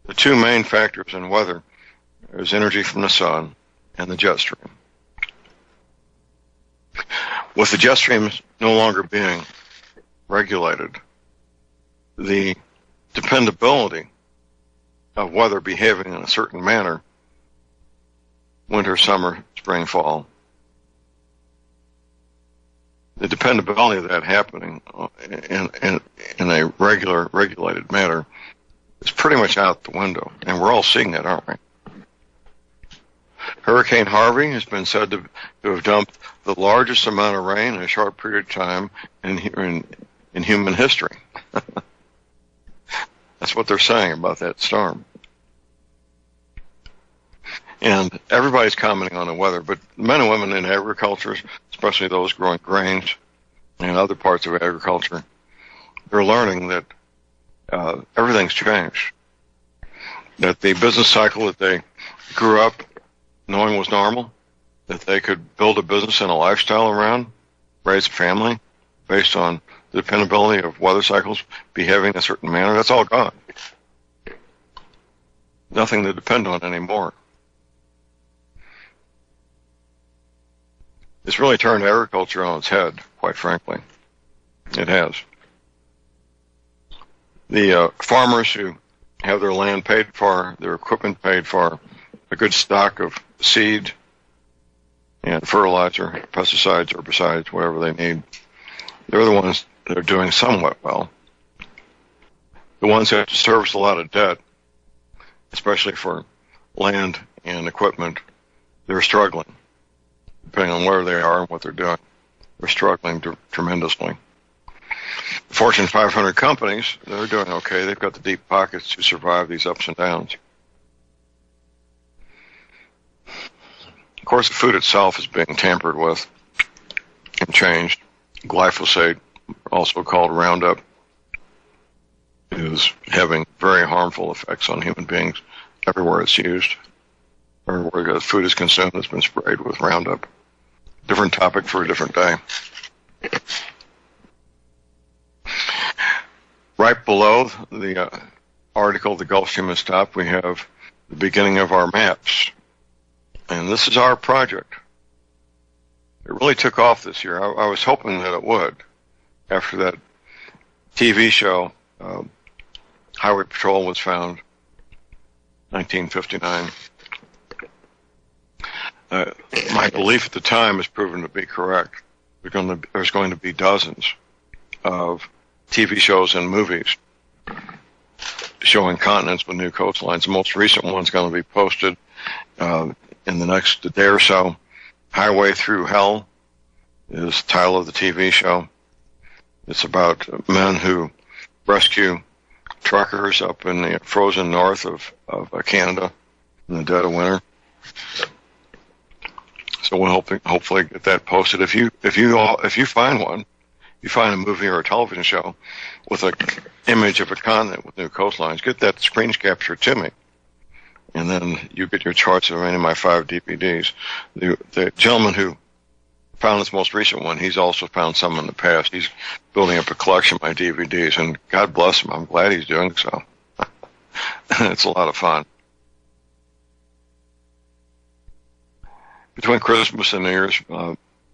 The 2 main factors in weather is energy from the sun and the jet stream. With the jet streams no longer being regulated, the dependability of weather behaving in a certain manner, winter, summer, spring, fall, the dependability of that happening in a regulated manner is pretty much out the window. And we're all seeing that, aren't we? Hurricane Harvey has been said to have dumped the largest amount of rain in a short period of time in human history. That's what they're saying about that storm. And everybody's commenting on the weather, but men and women in agriculture, especially those growing grains and other parts of agriculture, they're learning that everything's changed. That the business cycle that they grew up knowing was normal, that they could build a business and a lifestyle around, raise a family based on the dependability of weather cycles behaving in a certain manner, that's all gone. Nothing to depend on anymore. It's really turned agriculture on its head, quite frankly. It has. The farmers who have their land paid for, their equipment paid for, a good stock of seed and fertilizer, pesticides, herbicides, whatever they need, they're the ones that are doing somewhat well. the ones that have to service a lot of debt, especially for land and equipment, they're struggling, depending on where they are and what they're doing. They're struggling tremendously. Fortune 500 companies, they're doing okay. They've got the deep pockets to survive these ups and downs. Of course, the food itself is being tampered with and changed. Glyphosate, also called Roundup, is having very harmful effects on human beings everywhere it's used. Everywhere food is consumed, it's been sprayed with Roundup. Different topic for a different day. Right below the article, The Gulf Stream has stopped, we have the beginning of our maps. And this is our project. It really took off this year. I was hoping that it would. After that TV show, Highway Patrol was found, 1959. My belief at the time has proven to be correct. There's going to be dozens of TV shows and movies showing continents with new coastlines. The most recent one's going to be posted in the next day or so. Highway Through Hell is the title of the TV show. It's about men who rescue truckers up in the frozen north of Canada in the dead of winter. So we'll hopefully get that posted. If you find one, you find a movie or a television show with an image of a continent with new coastlines, get that screen capture to me, and then you get your choice of any of my 5 DVDs. The gentleman who found this most recent one, he's also found some in the past. He's building up a collection of my DVDs, and God bless him, I'm glad he's doing so. It's a lot of fun. Between Christmas and New Year's,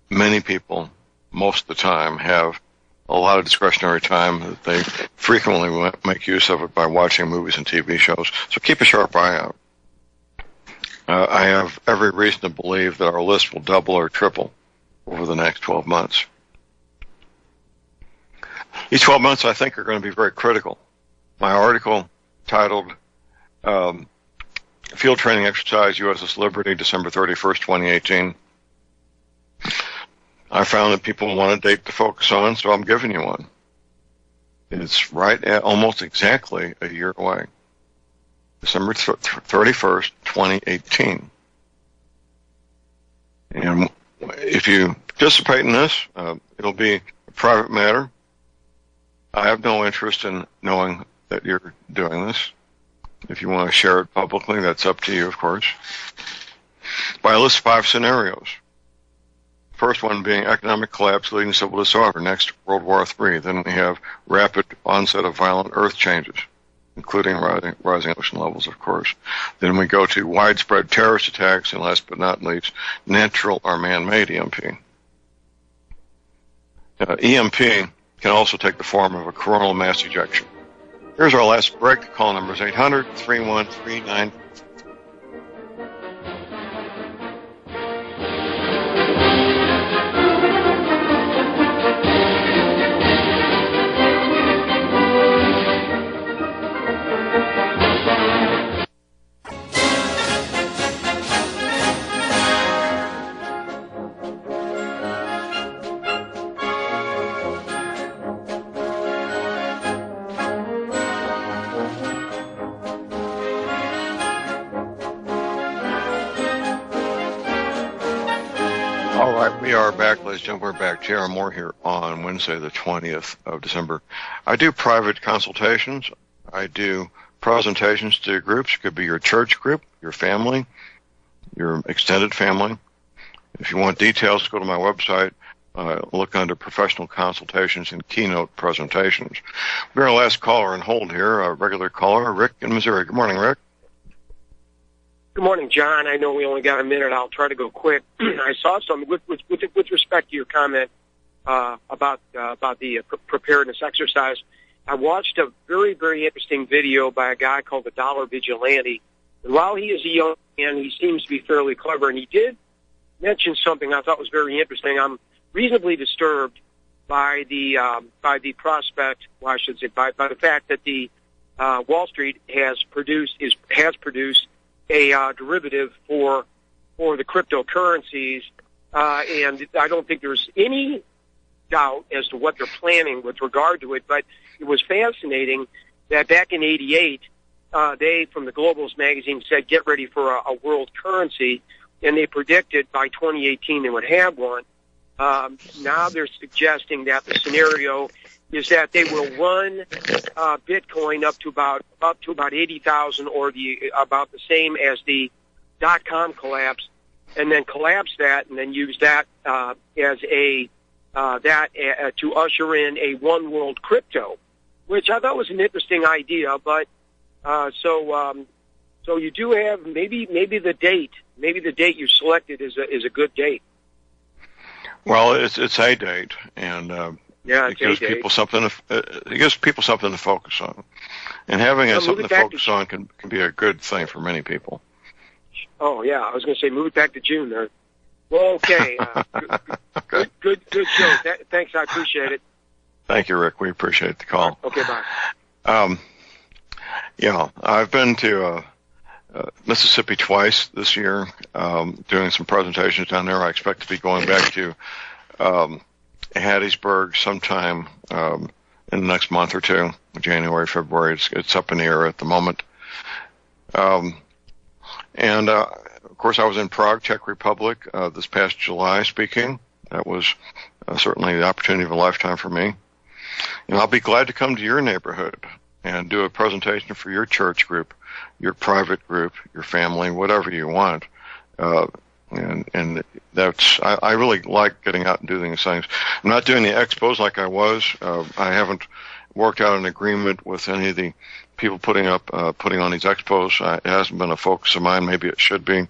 many people, most of the time, have a lot of discretionary time that they frequently make use of it by watching movies and TV shows. So keep a sharp eye out. I have every reason to believe that our list will double or triple over the next 12 months. These 12 months, I think, are going to be very critical. My article titled Field Training Exercise USS Liberty, December 31st, 2018. I found that people want a date to focus on, so I'm giving you one. It's right at almost exactly a year away. December 31st, 2018. And if you participate in this, it'll be a private matter. I have no interest in knowing that you're doing this. If you want to share it publicly, that's up to you, of course. But I list 5 scenarios. First one being economic collapse leading to civil disorder. Next, World War III. Then we have rapid onset of violent earth changes, including rising ocean levels, of course. Then we go to widespread terrorist attacks, and last but not least, natural or man-made EMP. EMP can also take the form of a coronal mass ejection. Here's our last break. The call number is 800-3139. We are back, ladies and gentlemen. We're back. J.R. Moore here on Wednesday, the 20th of December. I do private consultations. I do presentations to groups. It could be your church group, your family, your extended family. If you want details, go to my website. Look under professional consultations and keynote presentations. We're our last caller on hold here, a regular caller, Rick in Missouri. Good morning, Rick. Good morning, John. I know we only got a minute. I'll try to go quick. I saw something with respect to your comment about the preparedness exercise. I watched a very, very interesting video by a guy called the Dollar Vigilante. And while he is a young man, he seems to be fairly clever. And he did mention something I thought was very interesting. I'm reasonably disturbed by the prospect, well, I should say, by the fact that the Wall Street has produced a derivative for the cryptocurrencies, and I don't think there's any doubt as to what they're planning with regard to it. But it was fascinating that back in '88, they, from the Globalist magazine, said get ready for a world currency, and they predicted by 2018 they would have one. Now they're suggesting that the scenario is that they will run Bitcoin up to about 80,000, or about the same as the .com collapse, and then collapse that, and then use that as to usher in a one world crypto, which I thought was an interesting idea. But so you do have maybe the date you selected is a good date. Well, it's a date, and it gives people something. It gives people something to focus on, and having something to focus on can be a good thing for many people. Oh yeah, I was going to say move it back to June there. Well, okay, good show. Thanks, I appreciate it. Thank you, Rick. We appreciate the call. Okay, bye. I've been to Mississippi twice this year, doing some presentations down there. I expect to be going back to Hattiesburg sometime in the next month or two, January, February. It's up in the air at the moment. And of course, I was in Prague, Czech Republic, this past July speaking. That was certainly the opportunity of a lifetime for me. And I'll be glad to come to your neighborhood and do a presentation for your church group, your private group, your family, whatever you want. And that's, I really like getting out and doing these things. I'm not doing the expos like I was. I haven't worked out an agreement with any of the people putting on these expos. It hasn't been a focus of mine. Maybe it should be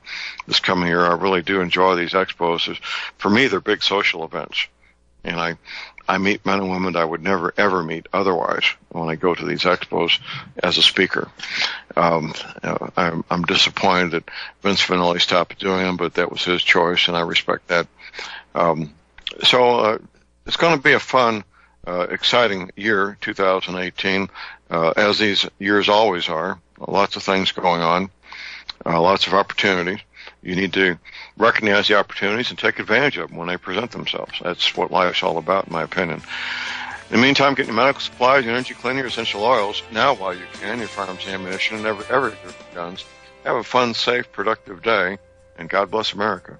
this coming year. I really do enjoy these expos. For me, they're big social events. And I meet men and women that I would never, ever meet otherwise when I go to these expos as a speaker. I'm disappointed that Vince Finelli stopped doing them, but that was his choice, and I respect that. So it's going to be a fun, exciting year, 2018, as these years always are. Lots of things going on, lots of opportunities. You need to recognize the opportunities and take advantage of them when they present themselves. That's what life's all about, in my opinion. In the meantime, get your medical supplies, your energy cleaner, your essential oils now while you can, your firearms and ammunition, and every guns. Have a fun, safe, productive day, and God bless America.